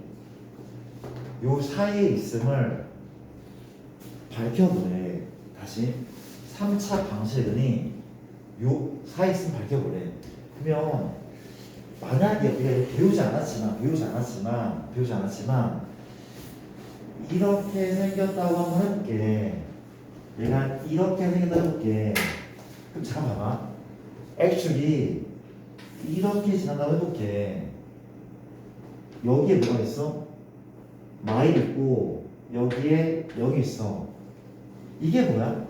요 사이에 있음을 밝혀보래. 다시 3차 방식은이 요 사이 있으면 밝혀보래. 그러면 만약에 우리가 배우지 않았지만 이렇게 생겼다고 한번 해볼게. 얘가 이렇게 생겼다고 해볼게. 그럼 잠깐 봐봐. actually 이렇게 지난다고 해볼게. 여기에 뭐가 있어? 마일 있고 여기에 여기 있어. 이게 뭐야?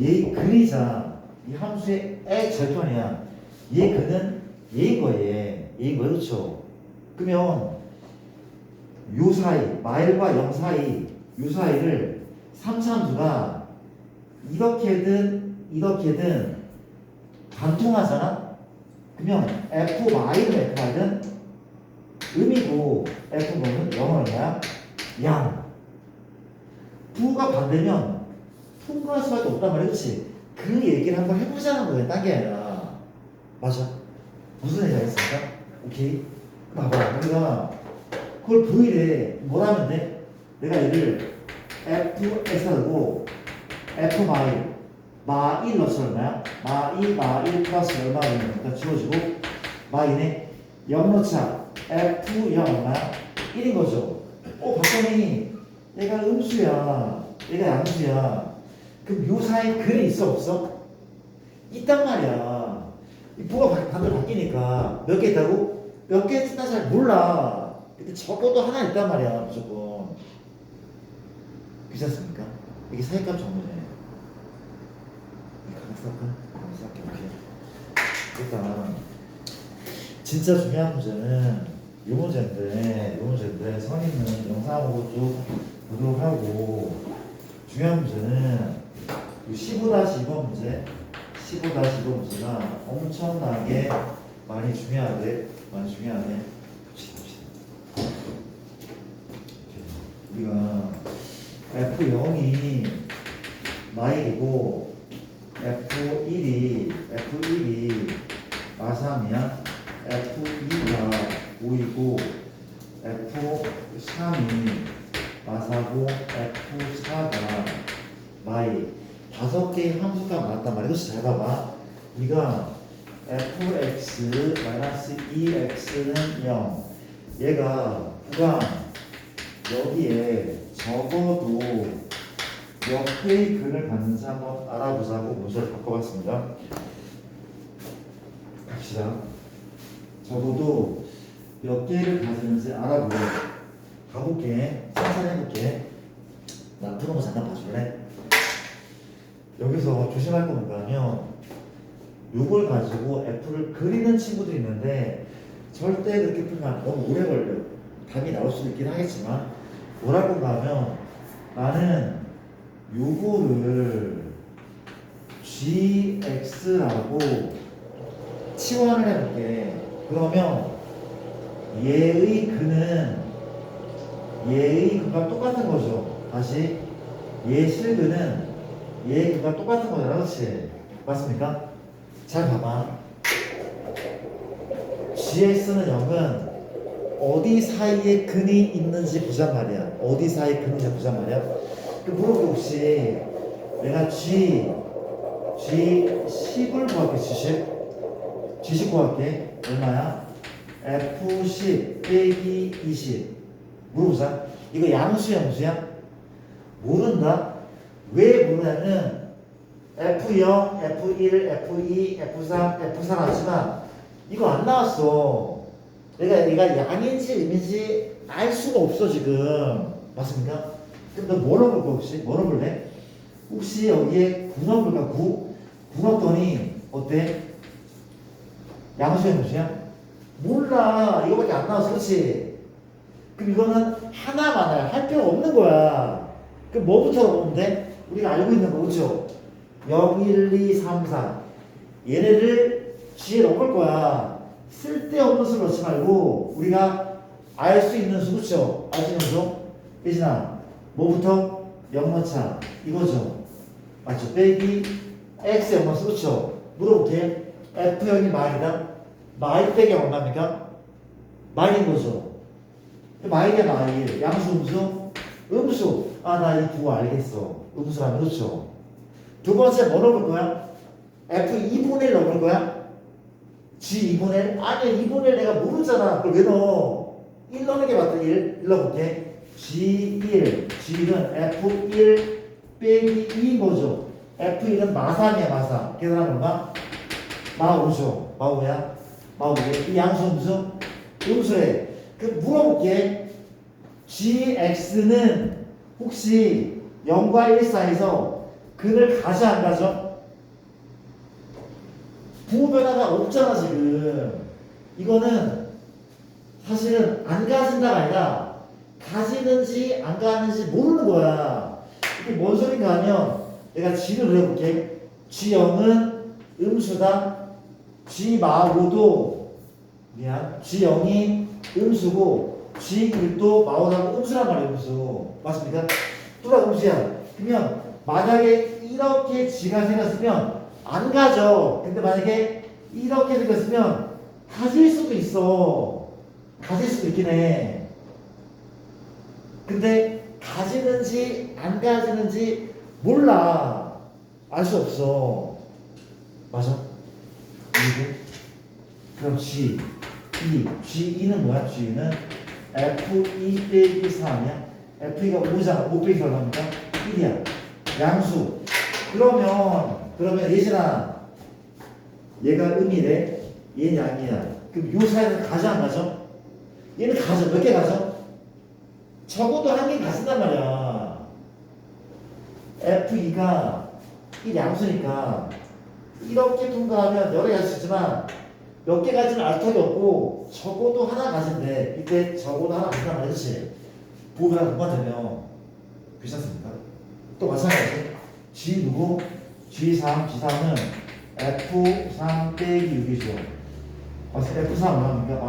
얘 근이자 이 함수의 절편이야. 얘 근은 얘인 거예요. 얘인 거예요. 그렇죠? 그러면 요 사이 마일과 0 사이 요 사이를 3차 함수가 이렇게든 관통하잖아? 그러면 f 마일은 f 마일은 음이고 f 뭐는 0은 뭐야? 양. 부가 반대면 통과할 수밖에 없단 말이야. 그렇지? 그 얘기를 한번 해보자는 거야. 딴 게 아니라. 맞아. 무슨 얘기 알겠습니까? 오케이? 봐봐. 우리가 그걸 보이래. 뭘 하면 돼? 내가 얘를 fx하고 f 마일 넣어서 얼마야? 마일 플러스 얼마가 되니까 지워지고 마일에 0 넣자. f 0 얼마야? 1인 거죠. 봤더니 얘가 음수야. 얘가 양수야. 그럼 요 사이 근이 있어 없어? 있단 말이야. 이 부가 반대로 바뀌니까 몇 개 있다고? 몇 개 있나 잘 몰라. 근데 적어도 하나 있단 말이야. 무조건. 그렇지 않습니까? 이게 사이값 정도네. 가만 쓸까? 가만 쓸게. 오케이. 일단 진짜 중요한 문제는 이 문제인데 선임은 영상으로 쭉 보도록 하고, 중요한 문제는 15-2번 문제 15-2번 문제가 엄청나게 많이 중요하대. 우리가 F0이 마일이고 F1이 마삼이야. F2가 5이고 F3이 마사고 F4가 마일. 5개의 함수가 나왔단 말이야. 그래서 잘 봐봐. 우리가 fx-2x는 0. 얘가 구간 여기에 적어도 몇 개의 근을 갖는지 한번 알아보자고 문제를 바꿔봤습니다. 갑시다. 적어도 몇 개를 가지는지 알아보고 가볼게. 천천히 해볼게. 나 푸는 거 잠깐 봐줄래? 여기서 조심할 거 뭔가면 요걸 가지고 F를 그리는 친구도 있는데 절대 그렇게 풀면 너무 오래 걸려. 답이 나올 수도 있긴 하겠지만 뭘 할 건가 하면 나는 요거를 gx라고 치환을 해볼게. 그러면 얘의 근과 똑같은 거죠. 다시 얘 실근은 얘의 근과 똑같은 거잖아. 그렇지? 맞습니까? 잘 봐봐. gx는 0은 어디 사이에 근이 있는지 보잔 말이야. 어디 사이에 근이 있는지 보잔 말이야. 그 물어보고 혹시 내가 G10을 구할게. G10 구할게. 얼마야? F10 빼기 20 물어보자. 이거 양수야 음수야? 모른다. 왜 모르냐면 F0, F1, F2, F3, F4 나왔지만 이거 안 나왔어. 얘가 양인지 음인지 알 수가 없어 지금. 맞습니까? 그럼 너 뭐로 볼까 혹시? 뭐로 볼래? 혹시 여기에 9 넣어볼까? 9 넣었더니 어때? 양수야 음수야? 몰라. 이거밖에 안 나왔어. 그렇지? 그럼 이거는 하나만 할 필요 없는 거야. 그럼 뭐부터 보면 돼? 우리가 알고 있는 거 그렇죠? 0, 1, 2, 3, 4 얘네를 G에 넣을 거야. 쓸데없는 수를 넣지 말고 우리가 알 수 있는 수. 그렇죠? 알 수 있는 수? 예진아 뭐부터? 0 넣자 이거죠? 맞죠? 빼기 X 0 넣었어. 그렇죠? 물어볼게. F0이 마일이다. 마일 빼기 얼마입니까? 마일인 거죠? 마일이야 마일. 양수 음수? 음수. 아, 나 이 부호 알겠어. 음수라면 그렇죠. 두 번째 뭐 넣을 거야? F 2분의 1 넣을 거야? G 2분의 1? 아니 2분의 1 내가 모르잖아. 그걸 왜 넣어? 1 넣는 게 맞다. 1 넣어볼게. G1 G는 F1 빼기 2인 거죠. F1은 마삼이야 마삼. 계산하면 얼마? 마5죠. 마5야? 마5야? 이 양수 음수? 음수래. 그 물어볼게. GX는 혹시 0과 1 사이에서 근을 가져 안 가져? 부호 변화가 없잖아 지금. 이거는 사실은 안 가진다가 아니라 가지는지 안 가는지 모르는 거야. 이게 뭔 소린가 하면 내가 G를 그려볼게. G0은 음수다. G 마고도 미안. G0이 음수고 G1도 마오다고 음수란 말이야. 음수 맞습니까? 뚜라 음수야. 그러면 만약에 이렇게 G가 생겼으면 안 가져. 근데 만약에 이렇게 생겼으면 가질 수도 있어. 가질 수도 있긴 해. 근데 가지는지 안 가지는지 몰라. 알 수 없어. 맞아? 그리고 그럼 G, E, G2는 뭐야? G2는 F2 빼기 4냐? F2가 5잖아. 5 빼기 4 얼마입니까? 1이야. 양수. 그러면 예진아, 얘가 음이래. 얘는 양이야. 그럼 요 사이에서 가져 안 가져? 얘는 가져. 몇 개 가져? 적어도 한 개 가진단 말이야. F2가 이 양수니까 이렇게 통과하면 여러 개 가질 수 있지만 몇 개 가지는 알 턱이 없고 적어도 하나 가진대. 이때 적어도 하나 가진단 말이지. 부호가 똑같으면 괜찮습니까? 또 마찬가지. G 누구? G3, G3은 F3 빼기 6이죠. F3 뭐합니까?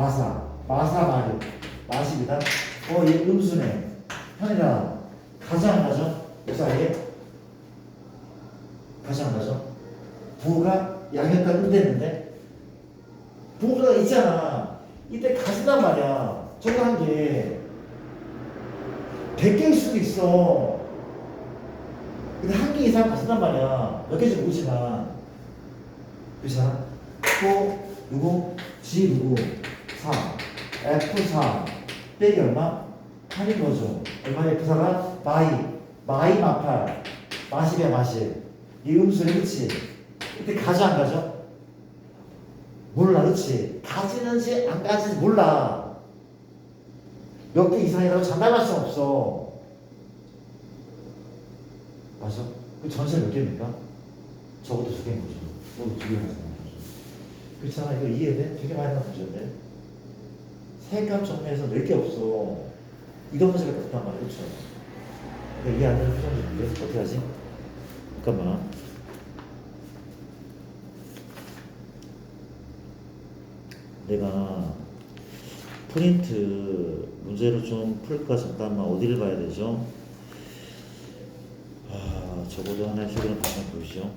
마사 마력. 마십이다. 얘 음수네. 현이라 가져 안 가져? 이 사이에 가져 안 가져? 부호가 양이었다 끝냈는데 부호가 있잖아. 이때 가진단 말이야. 저거 한 개 100개일 수도 있어. 근데 한 개 이상 가진단 말이야. 몇 개인지 모르지만. 그렇잖아. 또 누구? G 누구? 4 F4 빼기 얼마? 8인 거죠. 얼마나 F4가? 마이 마8 마십이야 마십. 이 음수네. 그치? 이때 가져 안 가져? 몰라. 그치? 가지는지 안 가지는지 몰라. 몇 개 이상이라고 장담할 수 없어. 맞아? 그 전체 몇 개입니까? 적어도 2개인 거죠. 적어도 2개가 있는 거죠. 그렇잖아. 이거 이해돼? 되게 많이 나온 문제인데. 색감 정리해서 낼 게 없어. 이런 문제가 없단 말이야. 그쵸? 이해 안 되는 표정이 있는데 어떻게 하지? 잠깐만. 내가 프린트 문제를 좀 풀까? 잠깐만. 어디를 봐야 되죠? 적어도 하나의 책을 한번 보시죠.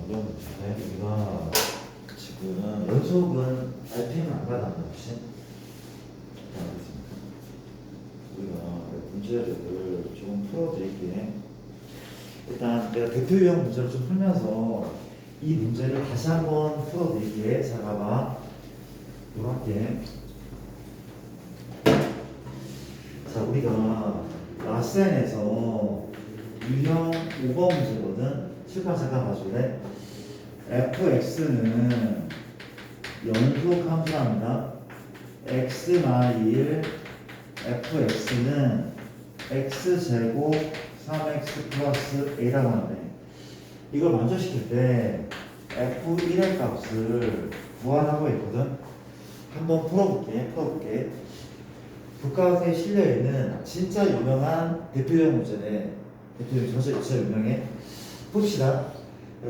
어려운 문제인데 우리가 지금 연속은 RPM은 안 받았나 혹시? 우리가 문제를 좀 풀어드릴게. 일단 내가 대표 유형 문제를 좀 풀면서 이 문제를 다시 한번 풀어드릴게. 자, 봐봐. 요렇게. 자, 우리가 라센에서 유형 5번 문제거든. 칠판 잠깐 봐줄래? fx는 연속 함수합니다. x-1 fx는 x제곱 3x 플러스 a라고 하는데 이걸 만족시킬 때 f1의 값을 구하라고 했거든. 한번 풀어볼게. 교과서에 실려있는 진짜 유명한 대표적 문제네. 대표적 진짜 유명해. 봅시다.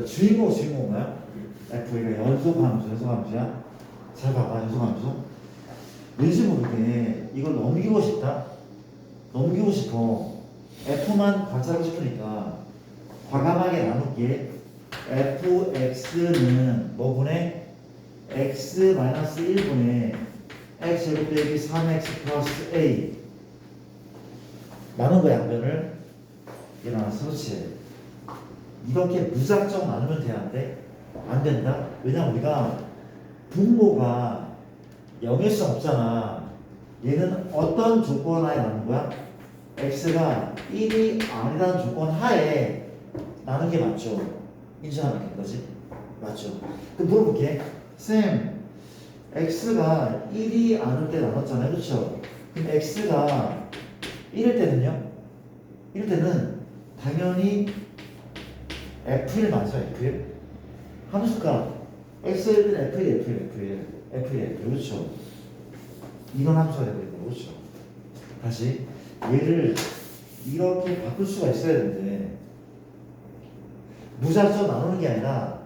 주인공 뭐야? f가 연속함수야. 잘 봐봐. 연속함수. 왠지 모르게 이걸 넘기고 싶다. 넘기고 싶어. F만 관찰하고 싶으니까 과감하게 나눌게. fx는 뭐분의 x-1분의 x제곱 빼기 3x 플러스 a 나눈 거야, 양변을. 일어나서 그렇지. 이렇게 무작정 나누면 되는데 안 된다. 왜냐면 우리가 분모가 0일 수 없잖아. 얘는 어떤 조건 하에 나눈 거야? x가 1이 아니라는 조건 하에 나눈 게 맞죠? 인정하는 게 거지? 맞죠? 그럼 물어볼게. 쌤, x가 1이 아닐 때 나눴잖아요. 그렇죠? 그럼 x가 1일 때는요? 1일 때는 당연히 f1 맞아, f1. 함수가 x일 때는 f1. 그렇죠? 이런 함수가 되거든요. 그렇죠? 다시 얘를 이렇게 바꿀 수가 있어야 되는데 무작정 나누는 게 아니라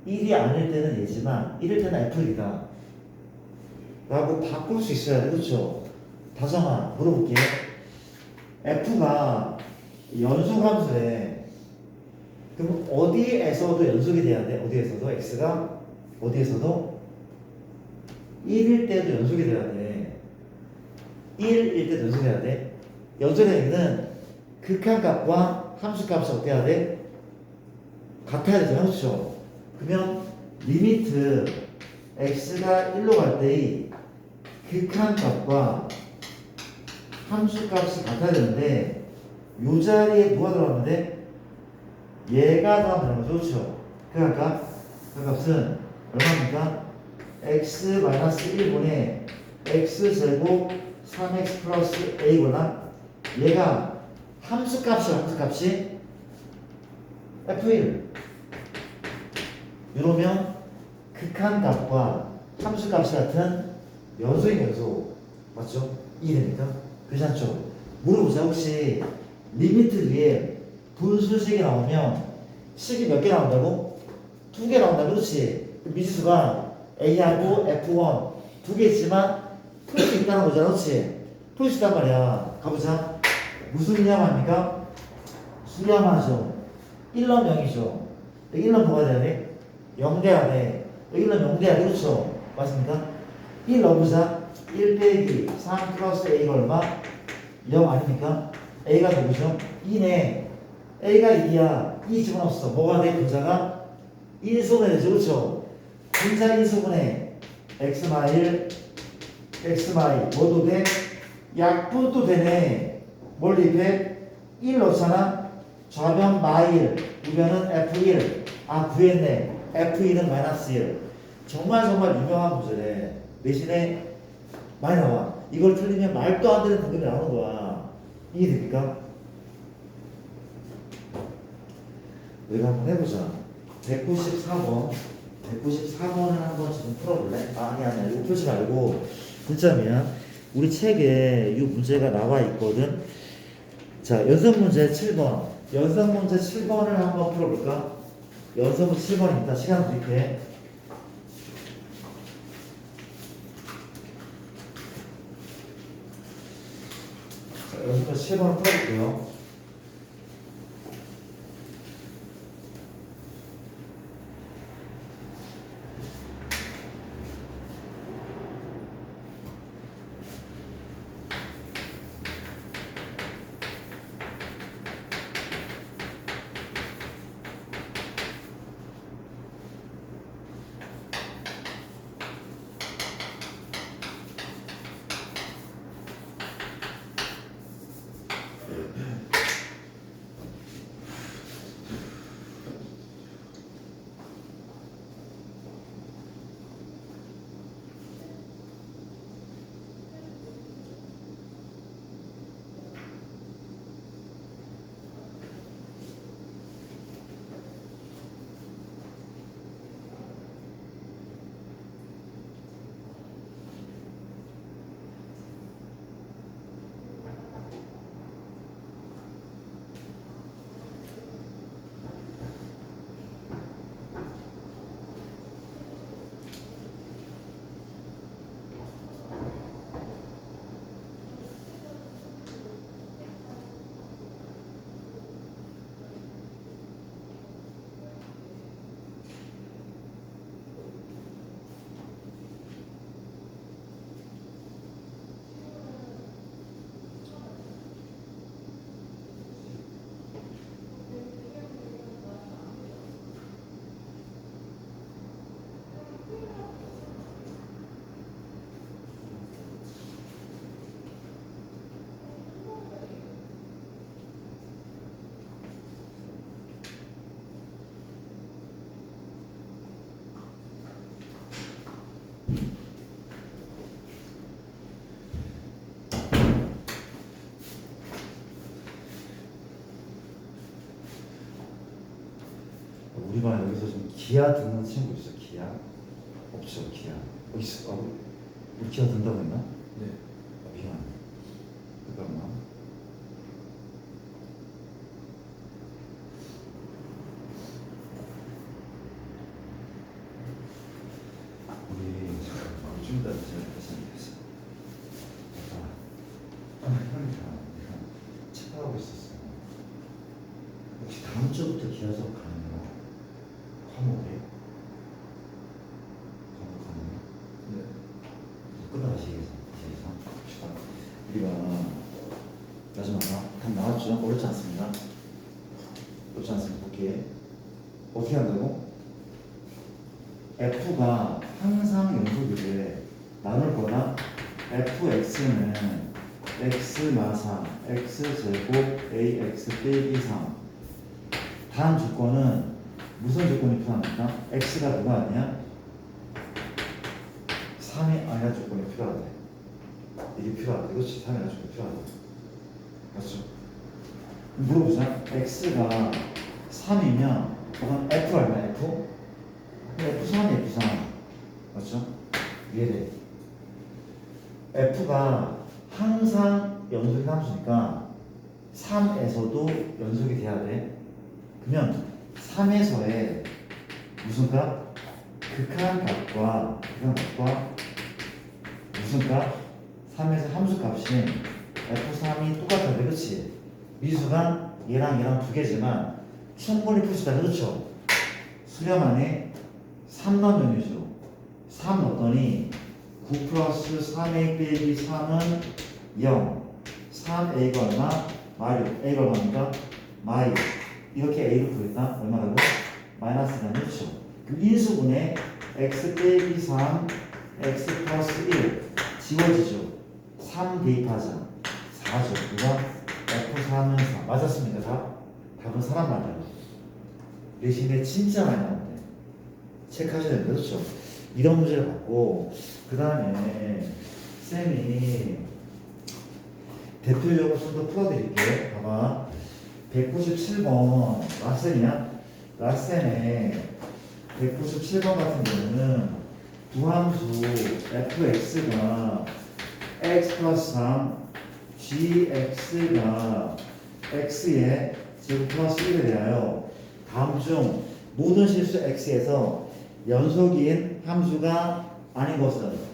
1이 아닐 때는 얘지만 1일 때는 f이다 라고 바꿀 수 있어야 돼. 그렇죠? 다정아 물어볼게. f가 연속함수래. 그럼 어디에서도 연속이 돼야 돼? 어디에서도? x가 어디에서도? 1일 때도 연속이 돼야 돼. 1일 때도 연속해야 돼. 연속의 얘기는 극한값과 함수값이 어떻게 해야 돼? 같아야 되잖아. 그렇죠? 그러면 리미트 x가 1로 갈 때의 극한값과 함수값이 같아야 되는데 이 자리에 뭐가 들어가면 돼? 얘가 들어가면 되는 거죠. 그렇죠? 그러니까 그 값은 얼마입니까? x-1분의 x제곱 3x 플러스 a구나. 얘가 함수값이 f1. 이러면 극한값과 함수값이 같은 연속인 연속. 맞죠? 이해됩니까? 그렇지 않죠? 물어보자. 혹시 리미트 위에 분수식이 나오면 식이 몇 개 나온다고? 2개 나온다. 그렇지? 미지수가 A하고 F1 두 개 있지만 풀 수 있다는 거잖아. 그렇지? 풀 수 있단 말이야. 가보자. 무슨 이냐합니까? 수렴하죠. 1런 0이죠. 1런 뭐가 돼야 돼? 0 돼야 돼. 1런 0 돼야 돼. 그렇죠? 맞습니까? 1 넣어보자. 1 빼기 3 플러스 A가 얼마? 0 아닙니까? A가 누구죠? 2네. A가 2야. 2 집어넣었어. 뭐가 돼? 분자가 1소분해 되죠. 그렇죠? 분자 1소분해 x-1, x- 뭐도 돼? 약분도 되네. 뭘 대입해? 1 넣잖아. 좌변 마일, 우변은 f1. 아 구했네. f2는 마이너스 1. 정말 유명한 문제래. 대신에 많이 나와. 이걸 틀리면 말도 안 되는 답이 나오는 거야. 이해됩니까? 우리가 한번 해보자. 194번을 한번 지금 풀어볼래? 아니야. 이거 풀지 말고 진짜면 우리 책에 이 문제가 나와 있거든. 자, 연습 문제 7번. 연습 문제 7번을 한번 풀어볼까? 연습 문제 7번입니다. 시간 드릴게. 자, 연습 문제 7번을 풀어볼게요. 우리 반 여기서 좀 기아 듣는 친구 있어. 기아 없죠. 기아 있어. 우리 기아 든다고 했나? 네. 미안. 잠깐만. 우리 잠깐만 좀 이따 제가 다시 하겠어. 형이랑 내가 체크하고 있었어. 혹시 다음 주부터 기아 수업 가는 거야? 과목에? 과목 가는 거야? 네. 끝나가시겠어. 봅시다. 우리가 마지막 답 나왔죠? 어렵지 않습니다. 어렵지 않습니다. 볼게. 어떻게 한다고? f가 항상 연속이래. 나눌 거나 fx는 x 마상 x제곱 ax 빼기 3. 다음 조건은 무슨 조건이 필요합니까? x가 누가 아니야? 3이 아니라 조건이 필요하대. 이게 필요하대. 그렇지. 3이 아니라 조건이 필요하대. 맞죠? 물어보자. x가 3이면 그건 f 얼마야? f? f3이 f3. 맞죠? 이해돼. f가 항상 연속이 함수니까 3에서도 연속이 돼야 돼. 그러면 3에서의 무슨 값? 극한값과 무슨 값? 3에서 함수값인 f3이 똑같아. 그렇지? 미수가 얘랑 두 개지만 충분히 풀 수 있다. 그렇죠? 수렴 안에 3 넣으면 되죠. 3 넣었더니 9 플러스 3a 빼기 3은 0. 3a가 얼마? 마이너스. a가 얼마입니까? 마이. 이렇게 a를 구했다. 얼마라고? 마이너스가 그렇죠. 그럼 인수분해 x 빼기 3, x 플러스 1 지워지죠. 3 대입하자. 4죠. 누가? f3은 4. 맞았습니다. 답은 사람 맞아요. 대신에 진짜 많이 나오는데 체크하셔야 됩니다. 그렇죠? 이런 문제를 받고 그 다음에 쌤이 대표적으로 좀 더 풀어드릴게요. 봐봐. 197번 라센이야? 라센에 197번 같은 경우는 두함수 fx가 x 플러스 3 gx가 x의 제곱 플러스 1에 대하여 다음 중 모든 실수 x에서 연속인 함수가 아닌 것은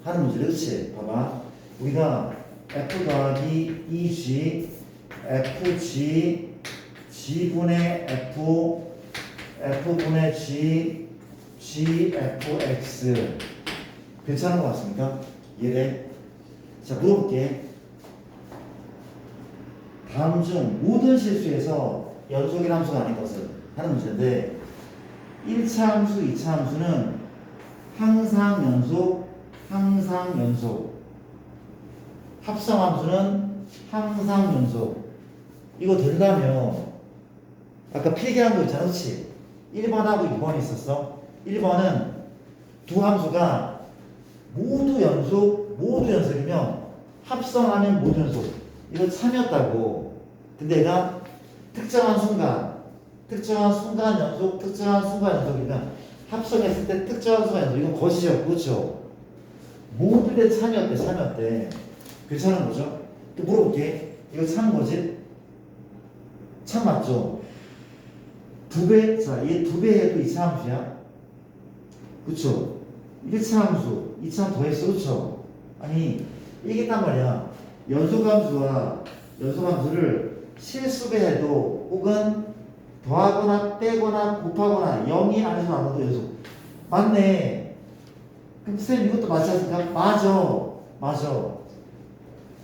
하는 문제. 그렇지? 봐봐. 우리가 f 더하기 2g fg g분의 f분의 g gfx 괜찮은 것 같습니까? 이해돼? 자, 물어볼게. 다음 중 모든 실수에서 연속인 함수가 아닌 것은 하는 문제인데 1차 함수, 2차 함수는 항상 연속 합성 함수는 항상 연속. 이거 된다면 아까 필기한 거 있잖아. 그렇지? 1번하고 2번이 있었어. 1번은 두 함수가 모두 연속이면 합성하면 모두 연속. 이거 참이었다고. 근데 얘가 특정한 순간 연속이면 합성했을 때 특정한 순간 연속. 이건 거시였고, 그렇죠? 모두의 참이었대. 괜찮은 거죠? 또 물어볼게. 이거 참 뭐지? 참 맞죠? 2배, 자, 얘 2배 해도 2차 함수야? 그쵸? 1차 함수, 2차 함수 더했어, 그쵸? 아니, 이겠단 말이야. 연속함수를 실수배해도 혹은 더하거나 빼거나 곱하거나 0이 안에서 나눠도 연속. 맞네. 그럼 쌤 이것도 맞지 않습니까? 맞아.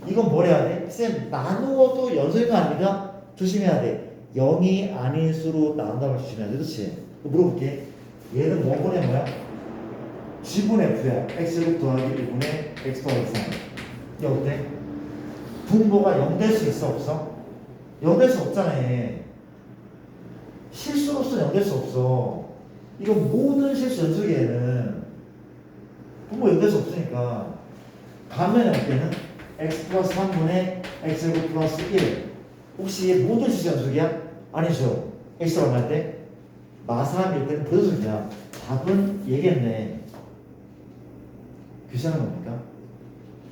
이건 뭘 해야 돼? 쌤 나누어도 연속인 거 아닙니까? 조심해야 돼. 0이 아닌 수로 나눈다는 걸 조심해야 돼. 그렇지? 물어볼게. 얘는 뭐분의 뭐야? g분의 f야. x제곱 더하기 1분의 x 더하기 3. 이게 어때? 분모가 0 될 수 있어 없어? 0 될 수 없잖아. 실수로서 0 될 수 없어. 이거 모든 실수 연속에는 부모 연대수 없으니까 반면에 할 때는 x 플러스 3분의 x제곱 플러스 1 혹시 얘 모든 실수 연속이야? 아니죠. x가 얼마일 때? 마삼일 때는 부연속이야. 답은 얘겠네. 귀찮은 겁니까?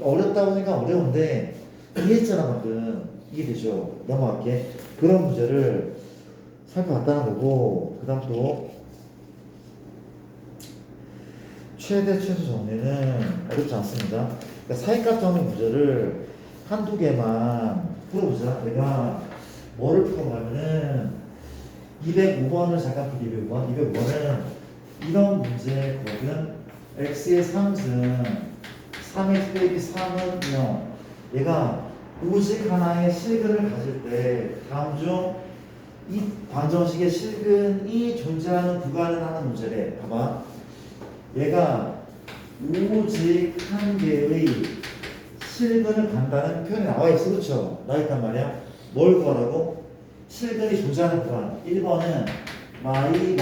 어렵다고 생각하면 어려운데 이해했잖아 방금. 이해되죠? 넘어갈게. 그런 문제를 살펴봤다는 거고 그 다음 또 최대 최소 정리는 어렵지 않습니다. 그러니까 사이값 정리 문제를 한두 개만 풀어보자. 내가 뭐를 풀어보냐면은 205번을 잠깐 풀게. 205번은 이런 문제거든. x의 3승 3x 빼기 3은 0. 얘가 오직 하나의 실근을 가질 때 다음 중 이 방정식의 실근이 존재하는 구간을 하는 문제래. 봐봐. 얘가 오직 한 개의 실근을 간다는 표현이 나와 있어. 그렇죠? 나와 있단 말이야. 뭘 구하라고? 실근이 존재하는 구간. 1번은 마일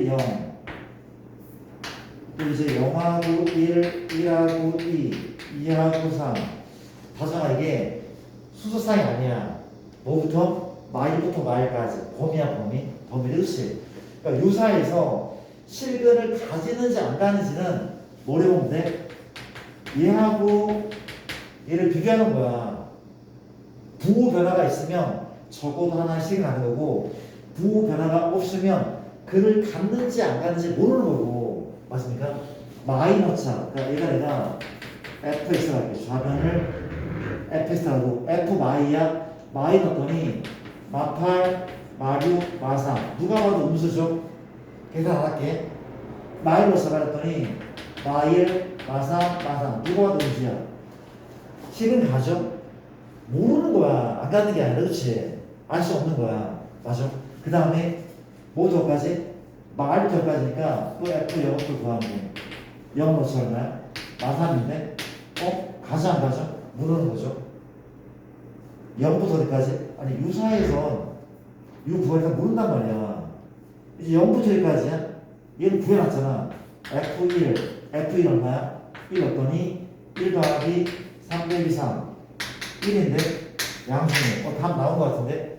0. 또 이제 0하고 1, 1하고 2, 2하고 3. 다정아 이게 수소상이 아니야. 뭐부터? 마일부터 마일까지. 범위야 범위. 그렇지. 그러니까 요 사이에서 실근을 가지는지 안 가는지는 뭘 해보면 돼? 얘하고 얘를 비교하는 거야. 부호 변화가 있으면 적어도 하나의 실근 가는 거고 부호 변화가 없으면 그를 갖는지 안 갖는지 모르는 거고. 맞습니까? 마이너차. 그러니까 내가 fx라고 할게. 좌변을 fx라고. f 마이야. 마이 넣었더니 마8, 마6, 마3. 누가 봐도 음수죠? 계산 안 할게. 마이너스 말했더니 마1, 마3, 마3. 누가 봐도 음수야. 실은 가죠? 모르는 거야. 안 가는 게 아니라. 그렇지? 알 수 없는 거야. 맞아? 그 다음에 뭐더까지? 마일부터까지니까 또 f0도 구하면 돼. 0 넣지 얼마야? 마3인데 가죠 안 가죠? 모르는 거죠. 0부터 어디까지? 아니 요 사이에선 요 구하니까 모른단 말이야. 이제 0부터 어디까지야? 얘는 구해놨잖아. F1 얼마야? 1 넣었더니 1 더하기 3 빼기 3 1인데 양수네. 답 나온 것 같은데?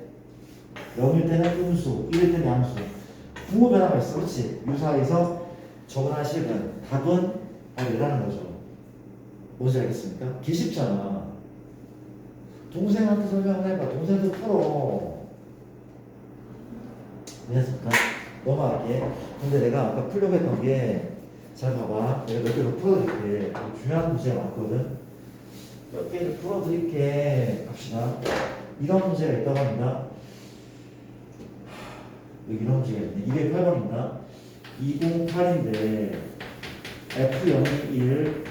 0일 때는 음수, 1일 때는 양수. 부호 변화가 있어. 그렇지? 요 사이에서 적은한 실근. 답은 바로 이라는 거죠. 뭔지 알겠습니까? 기 쉽잖아. 동생한테 설명을 해봐. 동생도 풀어. 이해했습니까? 넘어갈게. 근데 내가 아까 풀려고 했던 게, 잘 봐봐. 내가 몇 개를 풀어드릴게. 중요한 문제가 많거든. 몇 개를 풀어드릴게. 갑시다. 이런 문제가 있다고 합니다. 여기 이런 문제가 있네. 208번입니다. 208인데, F0이 1,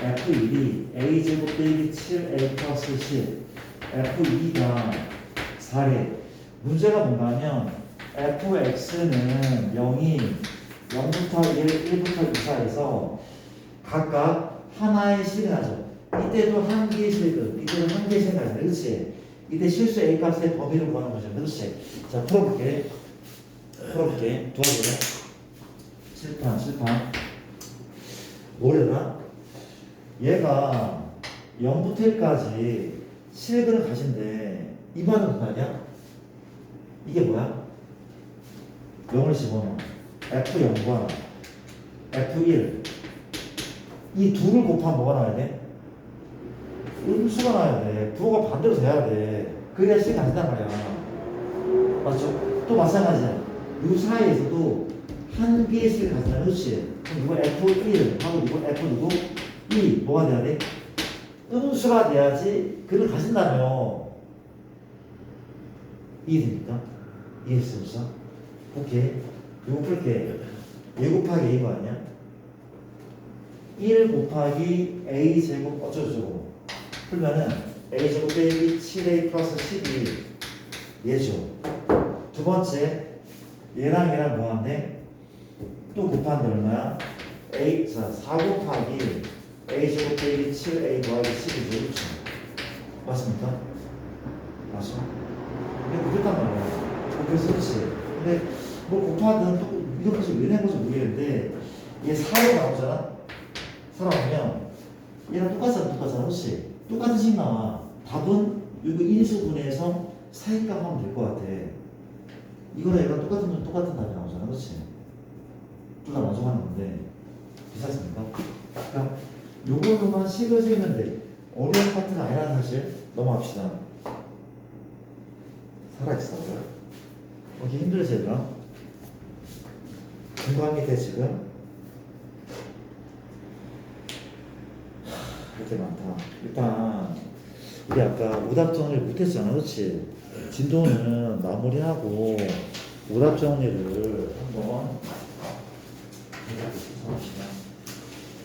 F1이 A제곱 빼기 7A 플러스 10, F2가 4래. 문제가 뭔가 하면 fx는 0이 0부터 1, 1부터 2 사이에서 각각 하나의 실을 하죠. 이때도 한 개의 실근, 이때도 한 개의 실근 하죠. 그렇지? 이때 실수 A 값의 범위를 구하는 거죠. 그렇지? 자, 풀어볼게. 도와줄래? 칠판. 뭐래나? 얘가 0부터 1까지 실근을 가진대. 이 말은 무슨 말이야? 이게 뭐야? 0을 집어넣어. F0과 F1 이 둘을 곱하면 뭐가 나와야 돼? 음수가 나와야 돼. 부호가 반대로 돼야 돼. 그래야 실이 가진단 말이야. 맞죠? 또 마찬가지야. 이 사이에서도 한 개의 실을 가진다. 그렇지? 그럼 이거 F1 하고 이거 F 누구? 2 뭐가 돼야 돼? 음수가 돼야지 그를 가진다며. 이해됩니까? 이해했어? 오케이. 이거 풀게. A 곱하기 A가 아니야? 1 곱하기 A 제곱 어쩌고저쩌고 풀면은 A 제곱 빼기 7A 플러스 12 얘죠. 두 번째 얘랑 뭐한데? 또 곱하는데 얼마야? A, 자, 4 곱하기 A 제곱 빼기 7A 더하기 12죠. 그렇죠? 맞습니까? 맞죠? 이게 그렇단 말이야. 그래서 그렇지. 근데 뭐 곱하든 또 이것까지 왜 낸 건지 모르겠는데 얘 4로 나오잖아. 4 나오면 얘랑 똑같잖아. 그렇지? 똑같은 식 나와. 답은 이거 인수분해해서 사이값 하면 될 것 같아. 이거랑 얘가 똑같은 답이 나오잖아. 그렇지? 둘 다 만족하는 건데 괜찮습니까? 그러니까 요걸로만 식을 세면 돼. 어려운 파트는 아니라는 사실 넘어갑시다. 살아있어. 이렇게 힘들지 얘들아? 공부한 게 돼 지금? 이렇게 많다. 일단 우리 아까 오답 정리를 못했잖아. 그렇지? 진도는 마무리하고 오답 정리를 한번 해봅시다.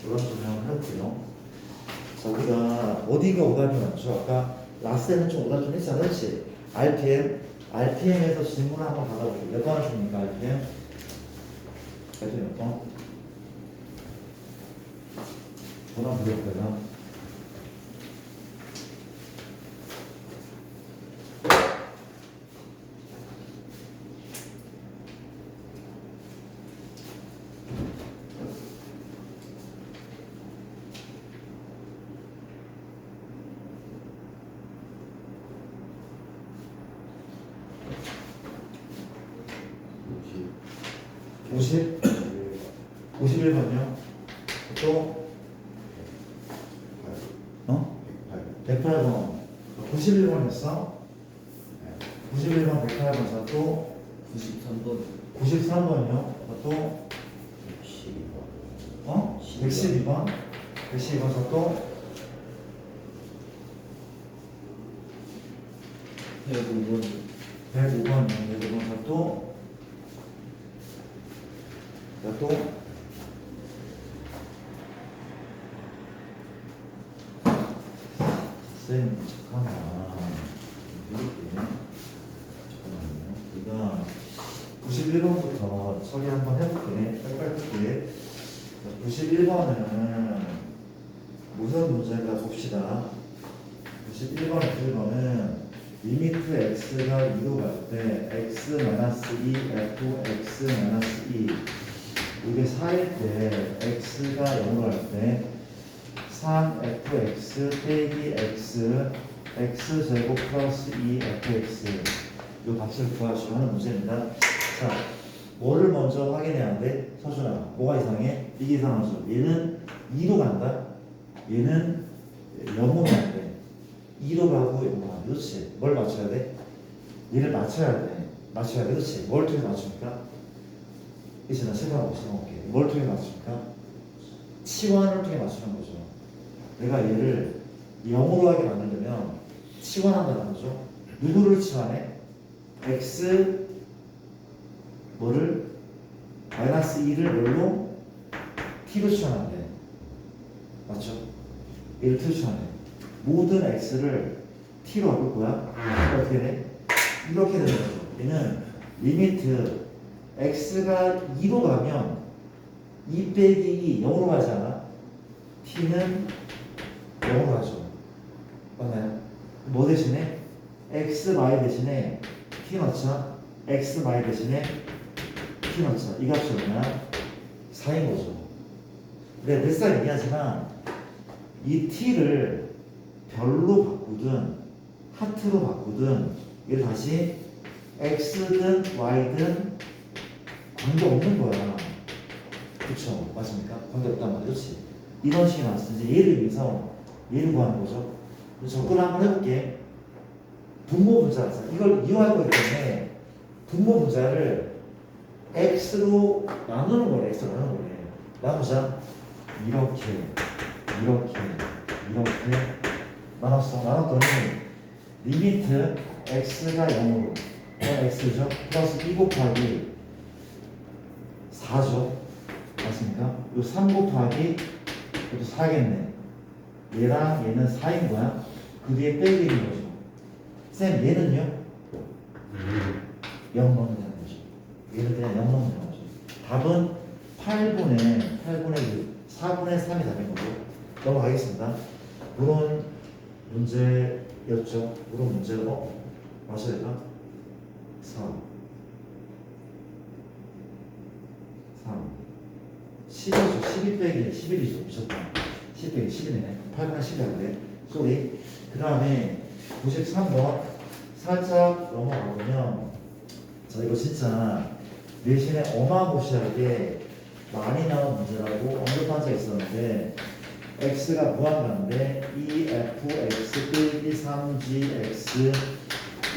오답 정리 한번 해볼게요. 자, 우리가 어디가 오답이 많죠? 아까 라스트에는 좀 오답 좀 했잖아. 그렇지? RPM에서 질문을 한번 받아볼게요. 몇 번 하십니까? RPM? 몇 번? 전화 부를까요? 오십? 51번요? 또? 108번 91번이었어? 91번 108번 또? 93번이요? 또? 112번 112번 또? 105번이요? 105번 또? 또? 쌤 잠깐만 잠깐만요. 우리가 91번부터 처리 한번 해볼게. 빨리 91번은 무슨 문제인가 봅시다. 91번은 리미트 x가 2로 갈 때 x-2 fx-2 이게 4일 때 x가 0으로 갈 때 3fx 빼기 x x제곱 플러스 2fx 이 값을 구하시고 하는 문제입니다. 자, 뭐를 먼저 확인해야 돼? 서준아, 뭐가 이상해? 이게 이상하죠. 얘는 2로 간다. 얘는 0으로 안 돼. 2로 가고 0으로 가. 그렇지. 뭘 맞춰야 돼? 얘를 맞춰야 돼. 그렇지. 뭘 통해 맞춥니까? 이제 나 생각하고 있어볼게. 뭘 통해 맞춥니까? 치환을 통해 맞추는 거죠. 내가 얘를 0으로 하게 만들려면 치환한다는 거죠. 누구를 치환해? x 뭐를? 마이너스 2를 뭘로? t로 치환한대. 맞죠? 얘를 t로 치환해. 모든 x를 t로 바꿀 거야. 어떻게 돼? 이렇게 되는 거죠. 얘는 리미트 x가 2로 가면 2 빼기 2 0으로 가지 않아? t는 0으로 가죠. 맞나요? 뭐 대신에? x y 대신에 t 넣자. x y 대신에 t 넣자. 이 값이 얼마야? 4인 거죠. 내가 늘상 얘기하지만 이 t를 별로 바꾸든 하트로 바꾸든 얘를 다시 x든 y든 관계없는 거야. 그쵸? 맞습니까? 관계없단 말이야. 그렇지? 이런 식이 나왔어. 이제 얘를 위해서 얘를 구하는 거죠. 접근을 한번 해볼게. 분모 분자. 이걸 이용할 거기 때문에 분모 분자를 x로 나누는 거래. x로 나누는 거래. 나누자. 이렇게 나눴어. 나눴더니 리미트 x가 0으로 x죠. 플러스 2 곱하기 4죠. 맞습니까? 요 3 곱하기 이것도 4겠네. 얘랑 얘는 4인 거야. 그 뒤에 빼기 있는 거죠. 쌤 얘는요? 0 넣으면 되는 거죠. 얘를 그냥 0 넣으면 되는 거죠. 답은 8분의 6, 4분의 3이 답인 거고. 넘어가겠습니다. 이런 문제였죠. 이런 문제로 맞아야 되나? 4 12죠. 12 빼기 11이죠. 미쳤다. 10 빼기 11이네. 8분의 10이라고 그래. 쏘리. 그 다음에 93번 살짝 넘어가보면 자 이거 진짜 내신에 어마무시하게 많이 나온 문제라고 언급한 적 있었는데 x가 무한가인데 2fx 빼기 3gx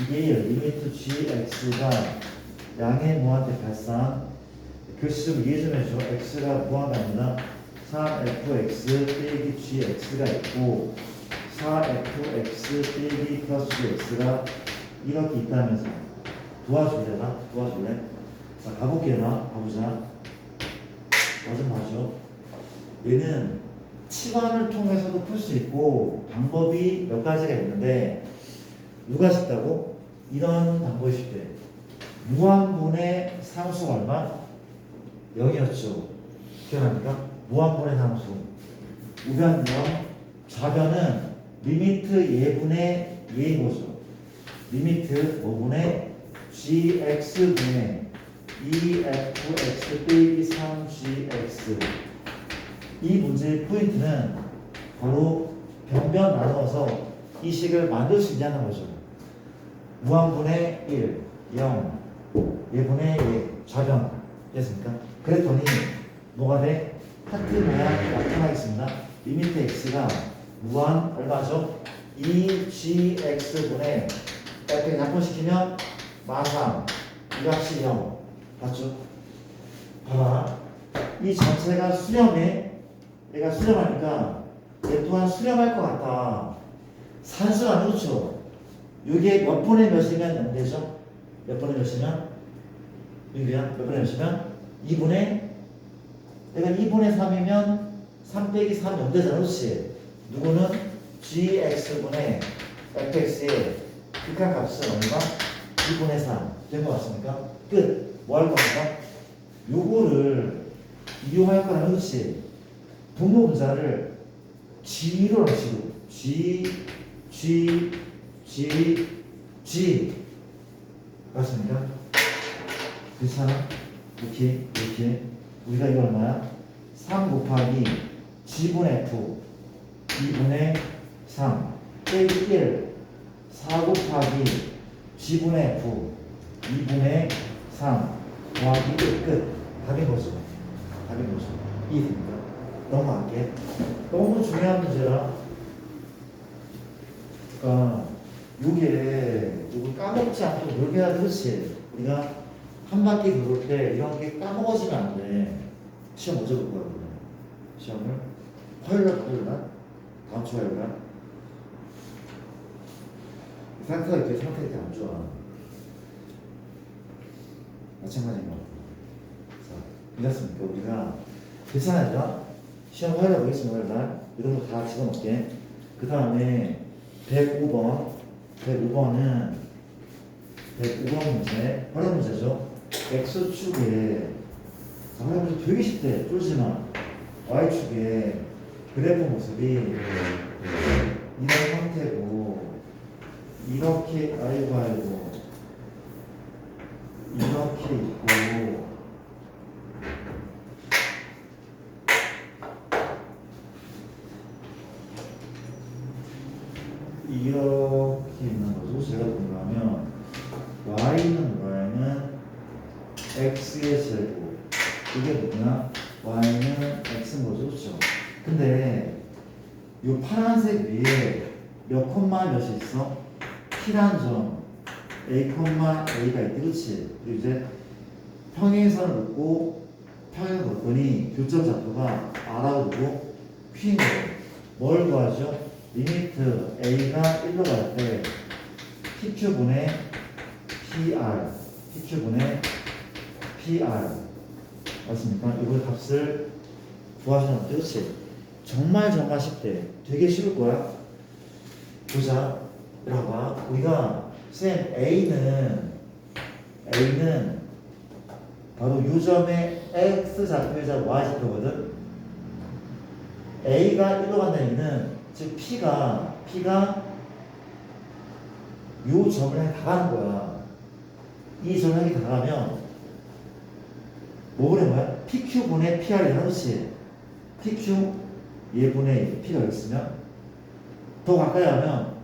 이게 리미트 gx가 양의 무한대발산 글씨 좀 이해 좀 해줘. x가 무한가입니다. 3fx 빼기 gx가 있고 4fx 빼기 플러스 gx가 이렇게 있다면서 도와줄래 나? 도와줄래? 자 가볼게 나 가보자. 좀 봐줘. 얘는 치환을 통해서도 풀 수 있고 방법이 몇 가지가 있는데 누가 쉽다고? 이런 방법이 쉽대. 무한분의 상수가 얼마? 0이었죠. 기억납니까? 무한분의 상수. 우변 0, 좌변은 리미트 예분의 예인 거죠. 리미트 5분의 gx분의 2fx 빼기 3gx. 이 문제의 포인트는 바로 변변 나누어서 이 식을 만들 수 있냐는 거죠. 무한분의 1, 0, 예분의 예, 좌변 됐습니까? 그랬더니 뭐가 돼? 하트 모양 나타나겠습니다. 리미트 x가 무한 얼마죠? 2gx분의 이렇게 약분시키면 마상 이 값이 0 맞죠? 봐봐 이 전체가 수렴해. 얘가 수렴하니까 얘 또한 수렴할 것 같다. 산수가 그렇죠. 이게 몇 분의 몇이면 0 되죠? 몇 분의 몇이면? 유리야 몇 분의 몇이면? 2분의 얘가 2분의 3이면 3 빼기 3 0 되잖아. 그렇지? 누구는 gx분의 fx의 극한값은 얼마? 2분의 3 된 것 같습니까? 끝. 뭐 할 겁니까? 요거를 이용할 거라면 그렇지? 분모 분자를 g로 넣으시고 g 맞습니까? 괜찮아? 이렇게 우리가 이거 얼마야? 3 곱하기 g분의 f 2분의 3 빼기 1 4 곱하기 g분의 f 2분의 3 더하기 1 끝. 답인 거죠. 답인 거죠. 이해됩니까? 넘어갈게. 너무 중요한 문제라. 그러니까 요거 까먹지 않고 놀게 해야 되지. 우리가 한 바퀴 돌을 때 이런 게 까먹어지면 안 돼. 시험 언제 볼 거야, 그러면? 시험을? 화요일날? 다음 주 화요일날? 상태가 이렇게 안 좋아. 마찬가지인 것 같아. 자, 이렇습니까? 우리가 괜찮아요. 시험 화요일에 보겠습니다. 화요일날. 이런 거 다 집어넣게. 그 다음에 105번은 105번 문제. 어려운 문제죠. X축에 어려운 문제 되게 쉽대. 쫄지마. Y축에 그래프 모습이 이런 형태고 이렇게 아이고 이렇게 있고 이렇게 있는 거죠. 제가 보면 y는 x의 제곱 이게 뭐냐? y는 x인 거죠. 그렇죠? 근데 이 파란색 위에 몇 콤마 몇이 있어? P란 점 A, A가 있대. 그렇지? 그리고 이제 평행선을 놓고 평행을 놓더니 교점 좌표가 R하고 두고 P인 거예요. 뭘 구하죠? 리미트 A가 1로 갈 때 PQ분의 PR 맞습니까? 이걸 값을 구하시면 어때? 그렇지? 정말 쉽대. 되게 쉬울 거야. 보자. 이라고 봐. 우리가 쌤 A는 바로 요 점의 X 좌표이자 Y 좌표거든. A가 1로 간다는 얘기는 즉 P가 요 점을 향해 다 가는 거야. 이 점을 향해 다 가면 뭐 그래 뭐야? PQ분의 PR이 하듯이 PQ 얘분의 P가 있으면 더 가까이 하면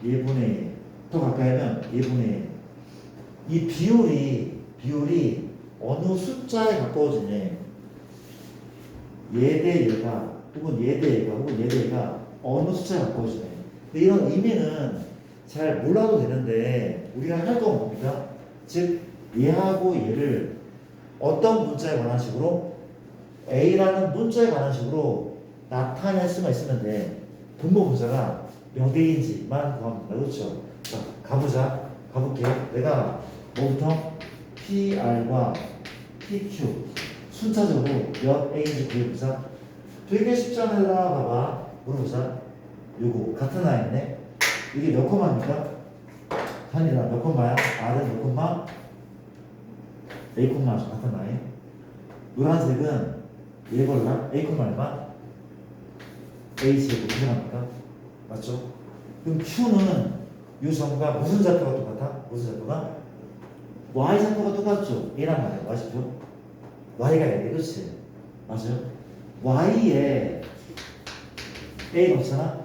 얘분의 더 가까이 하면 얘분의 이 비율이 어느 숫자에 가까워지네. 얘 대 얘가 혹은 얘 대 얘가 혹은 얘 대 얘가 어느 숫자에 가까워지네. 근데 이런 의미는 잘 몰라도 되는데 우리가 할 건 뭡니까? 즉 얘하고 얘를 어떤 문자에 관한 식으로 A라는 문자에 관한 식으로 나타낼 수가 있으면 돼. 분모 분자가 몇 개인지만 구합니다. 그렇죠? 자, 가볼게요. 내가 뭐부터 PR과 PQ 순차적으로 몇 A인지 구해보자. 되게 쉽잖아. 봐봐. 물어보자. 요거 같은 아이네. 이게 몇 콤마입니까? 한이라 몇 콤마야? R은 몇 콤마? A 콤마 같은 아이. 노란색은 얘 걸라? A 콤마 얼마? A 제곱 이렇게 합니까? 맞죠? 그럼 Q는 이 점과 무슨 좌표가 똑같아? 무슨 좌표가? Y 좌표가 똑같죠? A란 말이야. Y 좌표. Y가 얘 그렇지? 맞아요? Y에 A 넣잖아?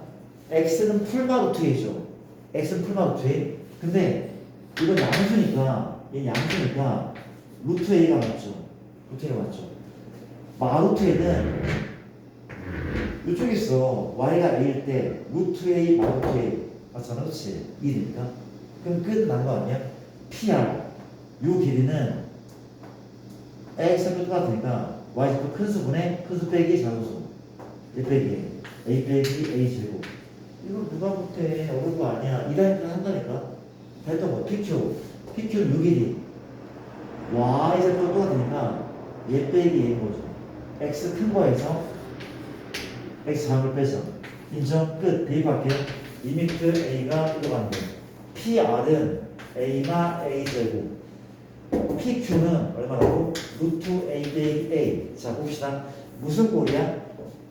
X는 풀마루트 A죠. X는 풀마루트 A. 근데 이건 양수니까 얘 양수니까 루트 A가 맞죠? 루트 A가 맞죠? 마루트 A는 이쪽에 있어. Y가 A일 때 루트 A 마루트 A 맞잖아. 그렇지? 1이니까. 그럼 끝난 거 아니야? PR 요 길이는 X하고 똑같으니까 Y좌표 큰 수분에 큰 수 빼기 작은 수 1 빼기 A 빼기 A 제곱. 이거 누가 못해. 어려운 거 아니야. 2단계를 한다니까. 했던 거 PQ는 6일이 Y좌표 똑같으니까 얘 빼기 얘인 거죠. X 큰 거에서 X 작은 걸 빼자. 인정 끝. 대입할게요. 리미트 A가 들어가는데 PR은 A가 A 제곱 PQ는 얼마라고? 루트 A 빼기 A. 자 봅시다. 무슨 꼴이야?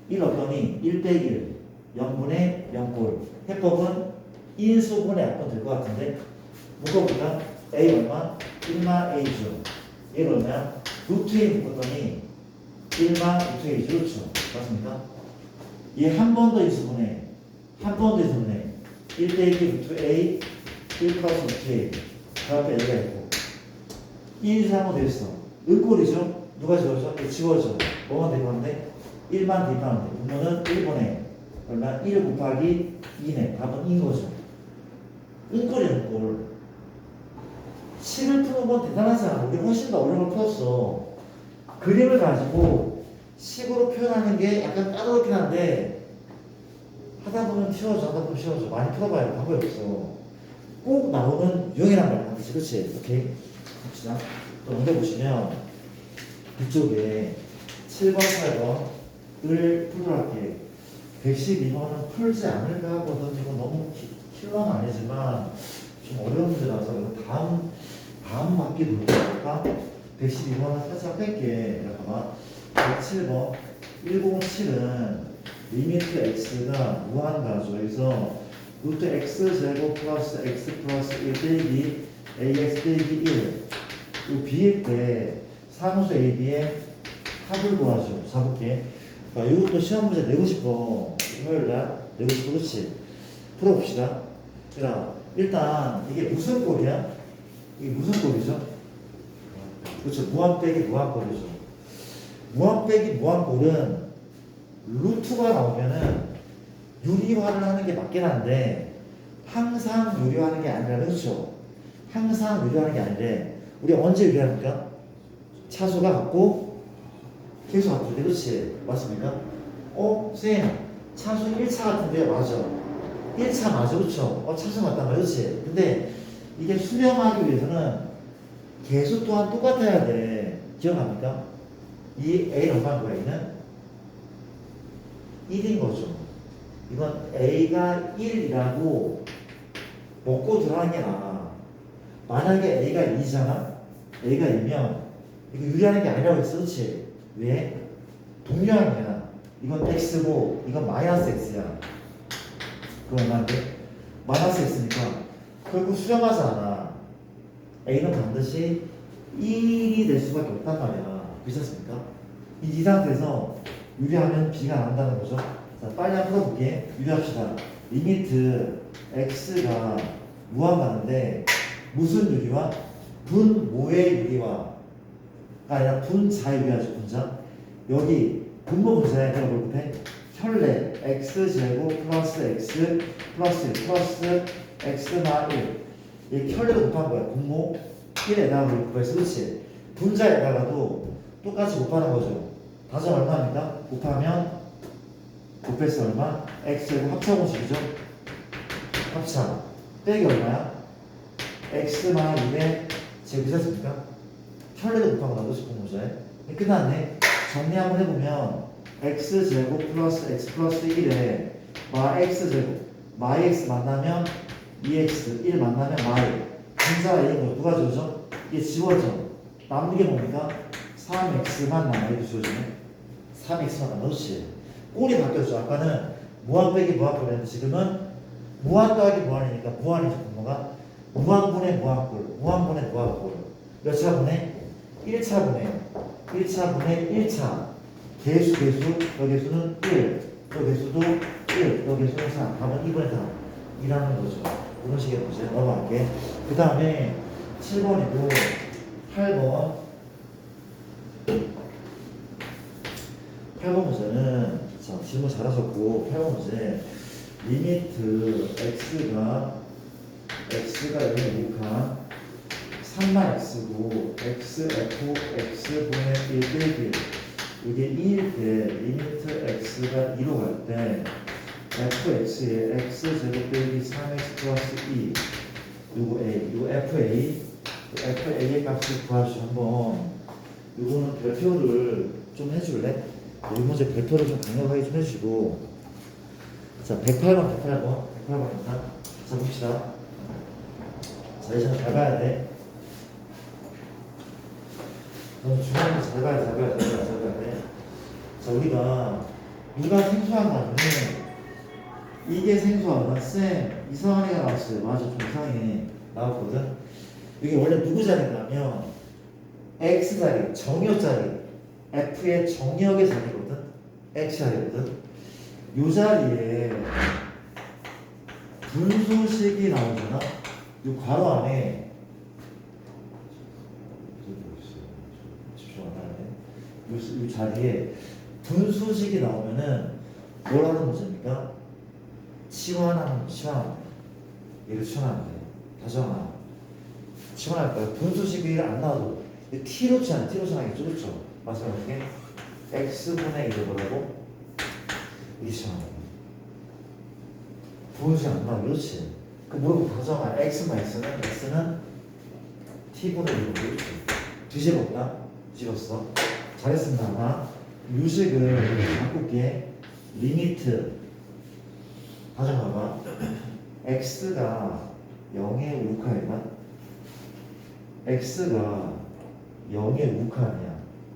1 없더니 1 빼기 1 0분의 0꼴. 해법은 인수분해 약분 될 것 같은데 묶어볼까? A 얼마? 1마 A죠. 얘를 얼마야? 루트 A 묶었더니 1마 루트 A죠. 그렇죠? 맞습니까? 얘 한 번 더 인수분해. 한 번 더 인수분해. 1 빼기 루트 A 1 플러스 루트 A. 그 앞에 A가 있고 인수 한번 더 있어. 은꼴이죠? 누가 지워져? 지워져. 뭐만 대입하는데? 1만 대입하는데 분모는 1분의 얼마? 1 곱하기 2네. 답은 2인 거죠. 은꼴이야 은꼴. 식을 푸는 건 대단한 사람. 우리 훨씬 더 어려운 걸 풀었어. 그림을 가지고 식으로 표현하는 게 약간 까다롭긴 한데 하다 보면 쉬워져. 하다 보면 쉬워져. 많이 풀어봐야 방법이 없어. 꼭 나오는 유형이란 말이야. 반드시. 그치? 오케이. 봅시다. 또 넘겨보시면 뒤쪽에 7번, 8번을 풀도록 할게. 112번은 풀지 않을까 하거든. 이거 너무 킬러는 아니지만 좀 어려운 문제라서 이거 다음 학기 놀까? 112번은 살짝 뺄게. 잠깐만. 107번 107은 리미트 x가 무한가죠. 여기서 루트 x 제곱 플러스 x 플러스 1 빼기 ax 빼기 1. 이 b일 때 사무수 ab의 합을 구하죠. 잡을게. 이것도 시험 문제 내고 싶어. 화요일날 내고 싶어. 그렇지? 풀어봅시다. 자, 일단 이게 무슨 꼴이야? 이게 무슨 꼴이죠? 그렇죠. 무한 빼기 무한꼴이죠. 무한 빼기 무한꼴은 루트가 나오면은 유리화를 하는 게 맞긴 한데 항상 유리화하는 게 아니라 그렇죠. 항상 유리화하는 게 아닌데 우리 언제 유리합니까? 차수가 같고 계수 같을 때. 그렇지? 맞습니까? 쌤 차수 1차 같은데 맞아. 1차 맞아. 그렇죠? 차수 같단 말이야. 그렇지? 근데 이게 수렴하기 위해서는 계수 또한 똑같아야 돼. 기억합니까? 이 A는 얼마인 거야? A는 1인 거죠. 이건 A가 1이라고 먹고 들어가는 게 나아. 만약에 A가 2잖아? A가 2면 이거 유리하는 게 아니라고 했어. 그렇지? 왜? 동류하는 거야. 이건 X고 이건 마이너스 X야. 그럼 얼마인데? 마이너스 X니까 결국 수렴하지 않아. A는 반드시 1이 될 수밖에 없단 말이야. 괜찮습니까? 이 상태에서 유리하면 B가 나온다는 거죠. 자, 빨리 한번 풀어볼게. 유리합시다. 리미트 X가 무한 가는데 무슨 유리와? 분모의 유리와 아니라 분자의 유리하죠. 분자. 여기 분모 분자에 내가 뭘 곱해? 혈내 X제곱 플러스 X 플러스 1 플러스 X나 1. 이 혈내도 곱한 거야. 분모 1에다가 뭘 곱해서 그렇지. 분자에다가도 똑같이 곱하는 거죠. 다시 얼마입니까? 곱하면 곱해서 얼마? X제곱 합차공식이죠. 합차 빼기 얼마야? X마 2에 제곱 괜찮습니까? 혈내도 곱한 거 나도 분모자에 끝났네. 정리 한번 해보면 X제곱 플러스 X 플러스 1에 마 X제곱 마 X 만나면 2X 1 만나면 마이 분자 A인 거 누가 지워져? 이게 지워져. 남는 게 뭡니까? 3X만 남아. 이렇게 지워지네. 3X만 남아. 그렇지. 꼴이 바뀌었죠. 아까는 무한 빼기 무한 꼴이었는데 지금은 무한 더하기 무한이니까 무한이죠. 분모가 무한분의 무한꼴 무한분의 무한꼴 몇 차분의? 1차분의 1차분의 1차 개수 여 개수는 1 여 개수도 1 여 개수는 3 답은 2분의 3 이라는 거죠. 이런 식의 문제 넘어갈게. 그 다음에 7번이고 8번 문제는 자 질문 잘하셨고 8번 문제 리미트 x가 여기 6한 3만 x고 x f x분의 1 빼기 이게 2일 때 리미트 x가 2로 갈 때 fx에 x제곱 빼기 3x 플러스 2 요거 a 요거 fa의 값을 구하시죠. 한번 요거는 별표를 좀 해줄래? 이 문제 별표를 좀 강력하게 좀 해주시고 자 108번입니다. 자 봅시다. 자 이제 잘 봐야 돼. 너 중요한 거 잘 봐야 돼. 자 우리가 누가 생소한 거는 이게 생소하구나. 쌤 이상한 애가 나왔어요. 맞아 좀 이상해 나왔거든. 이게 원래 누구 자리냐면 x 자리 정여 자리 f의 정역의 자리거든. x 자리거든. 요 자리에 분수식이 나오잖아. 요 괄호 안에 요 자리에 분수식이 나오면은 뭐라는 문제입니까? 치환하는 얘를 치환하면 돼. 다시 하나 치환할 거야. 분수식이 안 나와도 t로 치환하겠죠. 그렇죠? 마찬가지게 x분의 1을 뭐라고? 이렇게 치환하는 거야. 분수식 안 나와. 그렇지? 그 뭐라고 가정할 x만 x는 t분의 1로 그렇지? 뒤집었다? 뒤집었어. 잘했습니다. 아마 유식을 바꿀게. 리미트 가져가봐. x가 0의 5칸이다. x가 0의 5칸이야.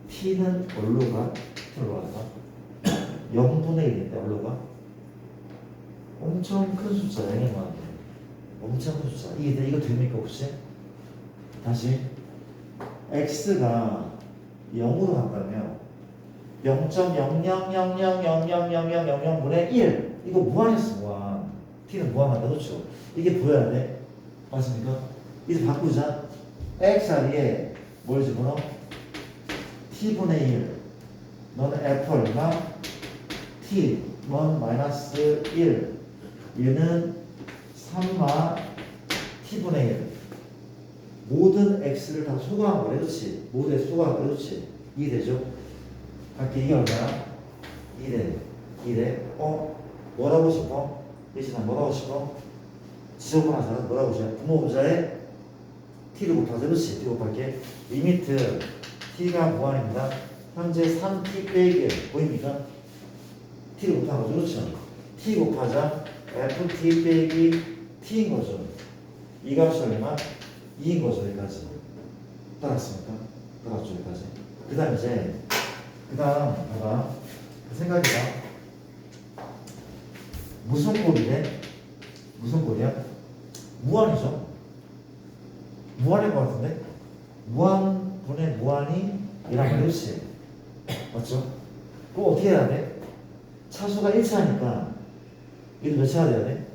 t는 뭘로 가? t로 가다. 0분의 1인데 뭘로 가? 엄청 큰 숫자 0의 만 엄청 큰 숫자. 이거 됩니까 혹시? 다시 x가 0으로 간다면 0.0000000000분의 1 이거 무한했어. 무한. t는 무한한다. 그렇죠? 이게 보여야 돼. 맞습니까? 이제 바꾸자. x 자리에 뭘 집어넣어? t분의 1 너는 f 얼마? t 넌 마이너스 1 얘는 3마 t분의 1 모든 x를 다 소거한 거래. 그렇지? 모든 x 소거한 거래. 그렇지? 이해되죠? 할게. 이게 얼마야? 2래. 뭐라고 싶어? 예진아 뭐라고 싶어? 지저분하잖아. 뭐라고 싶어? 부모분자에 t를 곱하자. 그렇지? t 곱할게. 리미트 t가 무한입니다. 현재 3t 빼기 1 보입니까? t를 곱한 거죠. 그렇죠? t 곱하자 ft 빼기 t인 거죠. 이 값이 얼마? 2인 거죠. 여기까지 따랐습니까? 따랐죠. 여기까지. 그 다음 봐봐. 그 생각이다. 무슨 꼴이래? 무슨 꼴이야? 무한이죠. 무한일 것 같은데? 무한분의 무한이 이란 말이지. 맞죠? 그럼 어떻게 해야 돼? 차수가 1차니까 이게 몇 차가 돼야 돼?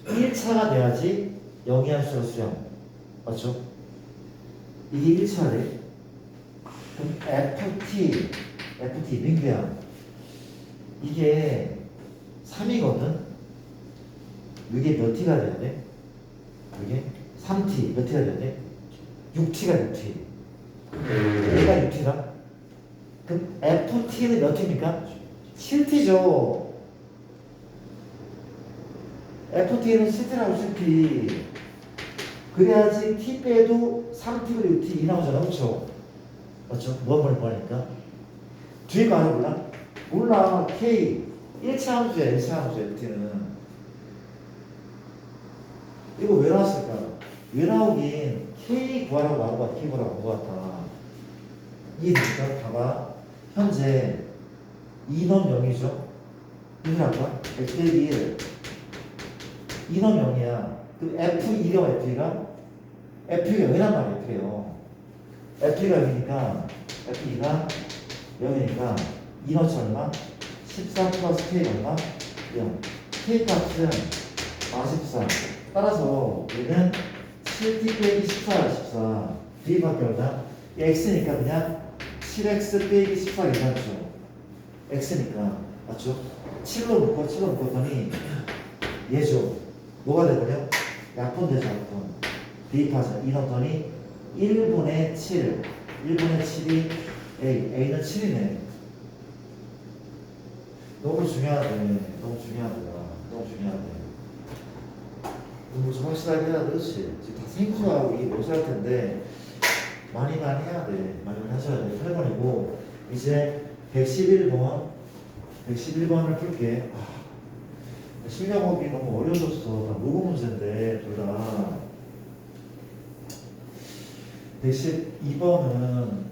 1차가 돼야지 영이한 수가 수렴. 맞죠? 이게 1차래. 그럼 FT 민규야. 이게 3이거든? 이게 몇 T가 돼야 돼? 이게 3T 몇 T가 돼야 돼? 6T가 6T. 얘가 6T다? 그럼 FT는 몇 T입니까? 7T죠. FT는 7T라고 7T. 그래야지 T 빼도 3T고 6T 이 나오잖아. 그렇죠? 맞죠? 무한번을 구하니까. 뒤에 거 알아볼라? 몰라. K 1차 함수야. 1차 함수야. FT는. 이거 왜 나왔을까? 왜 나오긴 K 구하라고 나온 것 같아. K 구하라고 나온 것 같아. 이해됩니까? 봐봐. 현재 2는 0이죠? 이걸 할까? X 빼기 1. 2는 0이야. 그럼 F2가 F가? F가 0이란 말이야. F요. F가 0이니까 F2가 0이니까 2넣지 얼마? 14 플러스 K 얼마? 0. K 값은 44. 따라서 얘는 7T 빼기 14, 14. B밖에 없다. X니까 그냥 7X 빼기 14 괜찮죠? X니까. 맞죠? 7로 묶었더니 얘죠. 뭐가 돼버려? 약분 되죠, 약분. 대입하자. 이 넣었더니 1분의 7. 1분의 7이 A. A는 7이네. 너무 중요하네. 너무 중요하다. 너무 중요하네. 공부 좀 확실하게 해야 돼. 그렇지? 지금 다 생소하고 이게 못살 텐데 많이 해야 돼. 많이 하셔야 돼. 8번이고 이제 111번을 풀게. 실력업이 너무 어려워졌어. 다 모국 문제인데 둘 다. 112번은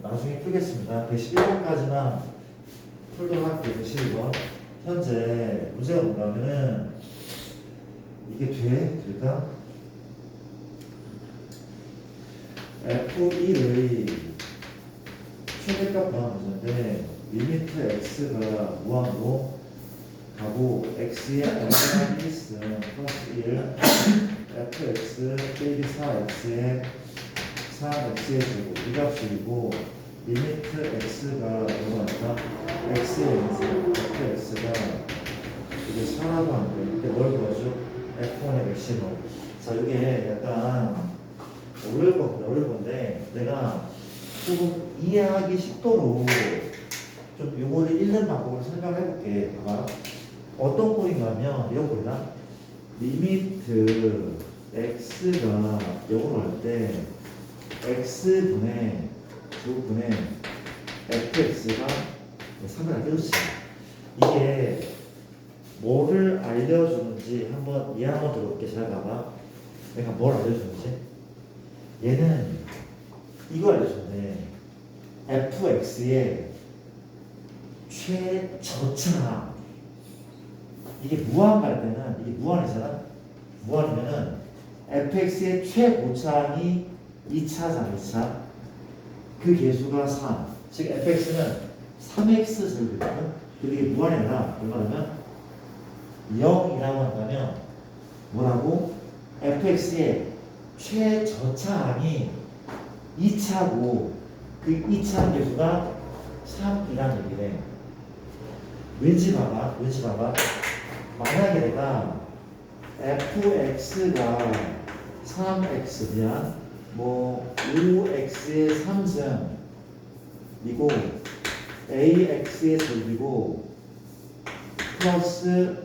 나중에 풀겠습니다. 111번까지만 풀도록 할게요. 112번. 현재 문제가 뭔가면은 이게 될까? F1의 최대값 구하는 문제인데 리미트 x가 무한으로 가고 x의 얼마나 1승 플러스 1 fx 빼기 4x의 3x의 제곱 이 값이고 리미트 x가 얼마나 x의 인수 fx가 이게 4라고 하는데 근데 뭘 구하죠? f1의 맥시멈. 자 이게 약간 어려울 건데 내가 조금 이해하기 쉽도록 좀 요거를 읽는 방법을 설명해 볼게. 봐봐. 어떤 꼴인가 하면 이런 꼴이다. 리미트 x가 0으로 할 때 x분의 9분의 fx가 3을 알려주지. 이게 뭐를 알려주는지 한번 이해 한번 들어볼게. 잘 봐봐. 내가 뭘 알려주는지. 얘는 이거 알려줬네. fx의 최저차. 이게 무한 갈 때는 이게 무한이잖아. 무한이면은 fx의 최고차항이 2차잖아. 2차. 그 개수가 3. 즉 fx는 3x 제곱이거든. 그리고 이게 무한이 아니라 얼마냐면 0이라고 한다면 뭐라고? fx의 최저차항이 2차고 그 2차 개수가 3이라는 얘기래. 왠지 봐봐. 만약에 내가 fx가 3x 미안 5x의 3승이고 ax의 제곱이고 플러스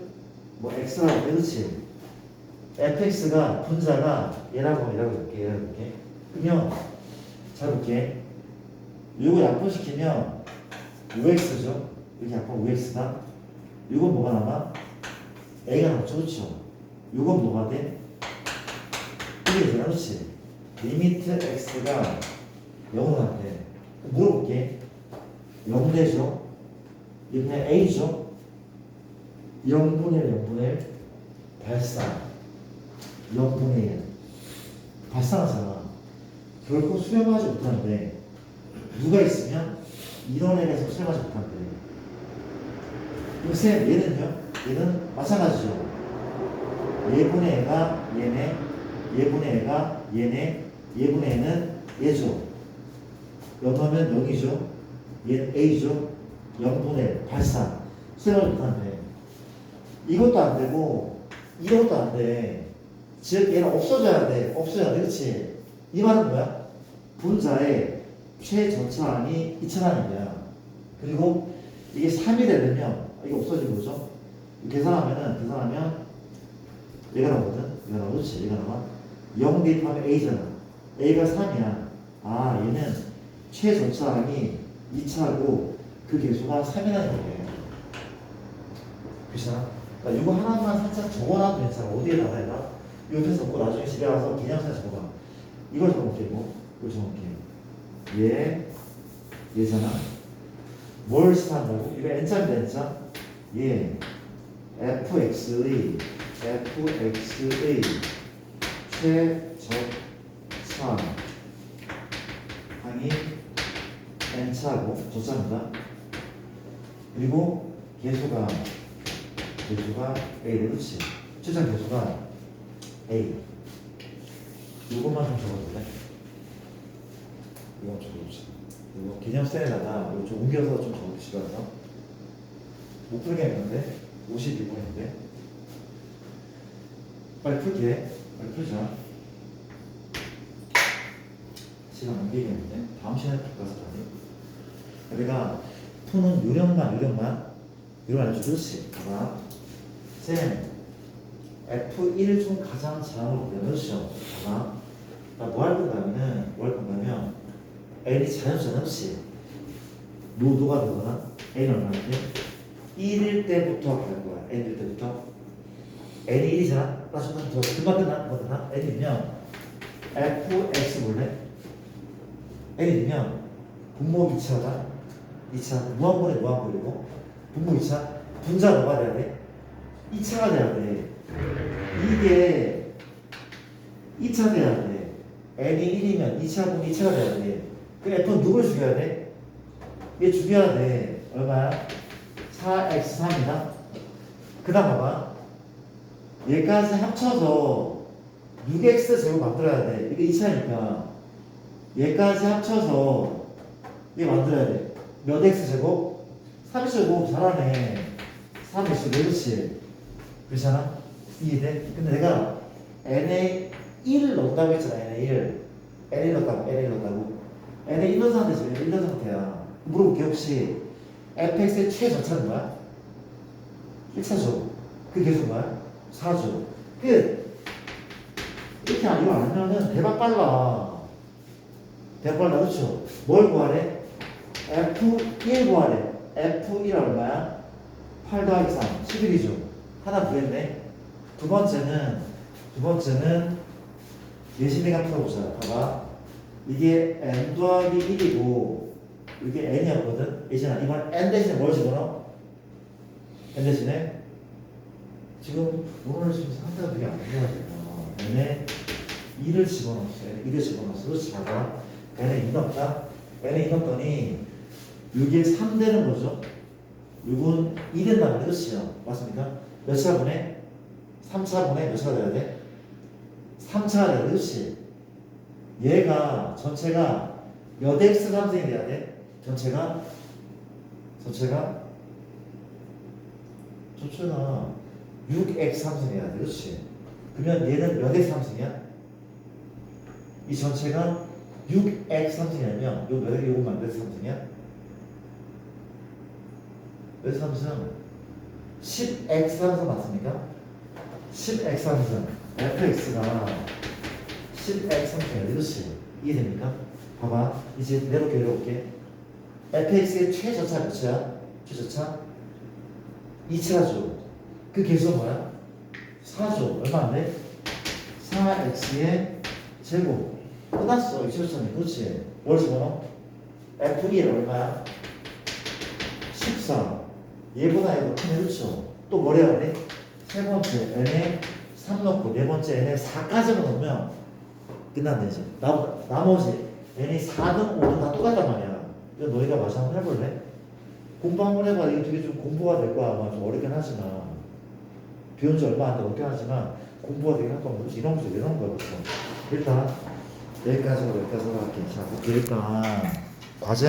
x라고 그렇지. fx가 분자가 얘라고 볼게. 그러면 잘 볼게. 이거 약분시키면 5x죠. 이렇게 약분 5x다. 이건 뭐가 남아? a가 남죠. 그렇죠? 이건 뭐가 돼? 이게 되잖아. 그렇지? 리미트 x가 0으로 한대. 물어볼게. 0 되죠? 이번에 a죠? 0분의 발상 0분의 1 발산하잖아. 결코 수렴하지 못하는데 누가 있으면 이런 애에서 설마지 못한대. 그럼 쌤 얘는요? 얘는 마찬가지죠. 얘분의 애가 얘네, 얘분의 애가 얘네, 얘분의 애는 얘죠. 연하면 0이죠. 얘는 A죠. 0분의 83. 설마지 못한대. 이것도 안 되고 이것도 안 돼. 즉 얘는 없어져야 돼. 없어져야 돼. 그렇지? 이 말은 뭐야? 분자의 최전차항이 2,000항인 그리고 이게 3이 되려면 이게 없어지는 거죠. 계산하면 얘가 나오거든. 얘가 나오고 그렇지? 얘가 나와. 0 대입하면 A잖아. A가 3이야. 아 얘는 최전차항이 2차고 그 개수가 3이라는 거예요. 그렇잖아? 그러니까 이거 하나만 살짝 적어놔도 괜찮아. 어디에다가 해라? 옆에 적고 나중에 집에 가서 개념사 적어봐. 이걸 적어볼게. 이걸 적어볼게. 얘잖아. 뭘 시사한다고? 이거 n자입니다. n자. 얘 fx의 최저차항이 n차고 저차입니다. 그리고 개수가 A. 그렇지. 최장 개수가 A. 이것만 좀 적어줄래? 이거 적어주자. 이거 개념셀에다가 이거 좀 옮겨서 좀 적어주시면서 못 풀겠는데 52분인데 빨리 풀게. 빨리 풀자. 시간 옮기겠는데 다음 시간에 풀까서 다니. 내가 푸는 요령만 알려주지. 봐봐. 쌤 F1 중 가장 작은 거 몇이죠? 봐봐. 뭐 할 건가면 N이 자연수잖아. 그렇지? 노가 되거나 N이 얼마인데? 1일 때부터 갈 거야. N일 때부터. N이 1이잖아. 나 잠깐 더 금방 끝나? N이면 Fx 볼래? N이면 분모 2차가 2차 무한분의 무한분이고 분모 2차 분자 뭐가 돼야 돼? 2차가 돼야 돼. 이게 2차 돼야 돼. N이 1이면 2차 분의 2차가 돼야 돼. 그 F는 누굴 죽여야 돼? 얘 죽여야 돼. 얼마야? 4x3이다. 그 다음 봐봐. 얘까지 합쳐서 6x 제곱 만들어야 돼. 이게 2차니까 얘까지 합쳐서 얘 만들어야 돼. 몇 x 제곱? 30제곱. 잘하네. 3x 그렇지. 그렇잖아? 이해돼? 근데 내가 n에 1을 넣는다고 했잖아. n에 1. n에 넣었다고. n에 1 넣은 상태 지금 1 넣은 상태야. 물어볼게. 혹시 fx의 최전차는 뭐야? 1차죠. 그 계속 뭐야? 4죠. 끝. 이렇게 이거 알면은 대박 빨라. 그렇죠? 뭘 구하래? F1 구하래. F1 얼마야? 8 더하기 3, 11이죠. 하나 구했네. 두 번째는 예시내가 풀어보자. 봐봐. 이게 n 더하기 1이고 이게 n이었거든. 예전에 이번 n 대신에 뭘 집어넣어? n 대신에 지금 오늘 지금 상태가 되게 안 좋아지고 n에 2를 집어넣었어요. 2를 집어넣었어. 그렇지. 봐봐. n에 2 넣었다. n에 2 넣었더니 이게 3 되는 거죠. 이건 2 된다는 거죠. 그렇죠? 맞습니까? 몇 차분에? 3차분에 몇 차가 돼야 돼? 3차가 돼야 돼. 그렇지? 얘가 전체가 몇 x 삼성이 돼야 돼? 전체가 6x 삼성이야 돼. 그렇지? 그러면 얘는 몇 x 삼성이야? 이 전체가 6x 삼성이라면 요것만 몇 x 삼성이야? 몇 x 삼성? 10x 삼성 맞습니까? 10x 삼성 fx가 10x 삼성이야. 그렇지? 이해됩니까? 봐봐. 이제 내려볼게. fx의 최저차 몇이야? 최저차? 2차죠. 그 개수가 뭐야? 4죠. 얼마인데? 4x의 제곱. 끝났어. 이 최저차는. 그렇지? 뭘 집어넣어? f1 얼마야? 14. 얘보다 얘가 크네. 그렇죠? 또 뭘 해야 돼? 세 번째 n에 3 넣고 네 번째 n에 4까지만 넣으면 끝났네. 이제 나머지 n이 4등 5등 다 똑같단 말이야. 이거 너희가 마저 한번 해볼래? 공부 한번 해봐. 이거 되게 좀 공부가 될 거야. 아마 좀 어렵긴 하지만. 배운 지 얼마 안 됐긴 하지만 공부가 되긴 할 거야. 이런 거 이런 거야. 일단 여기까지로 할게. 자, 일단 과제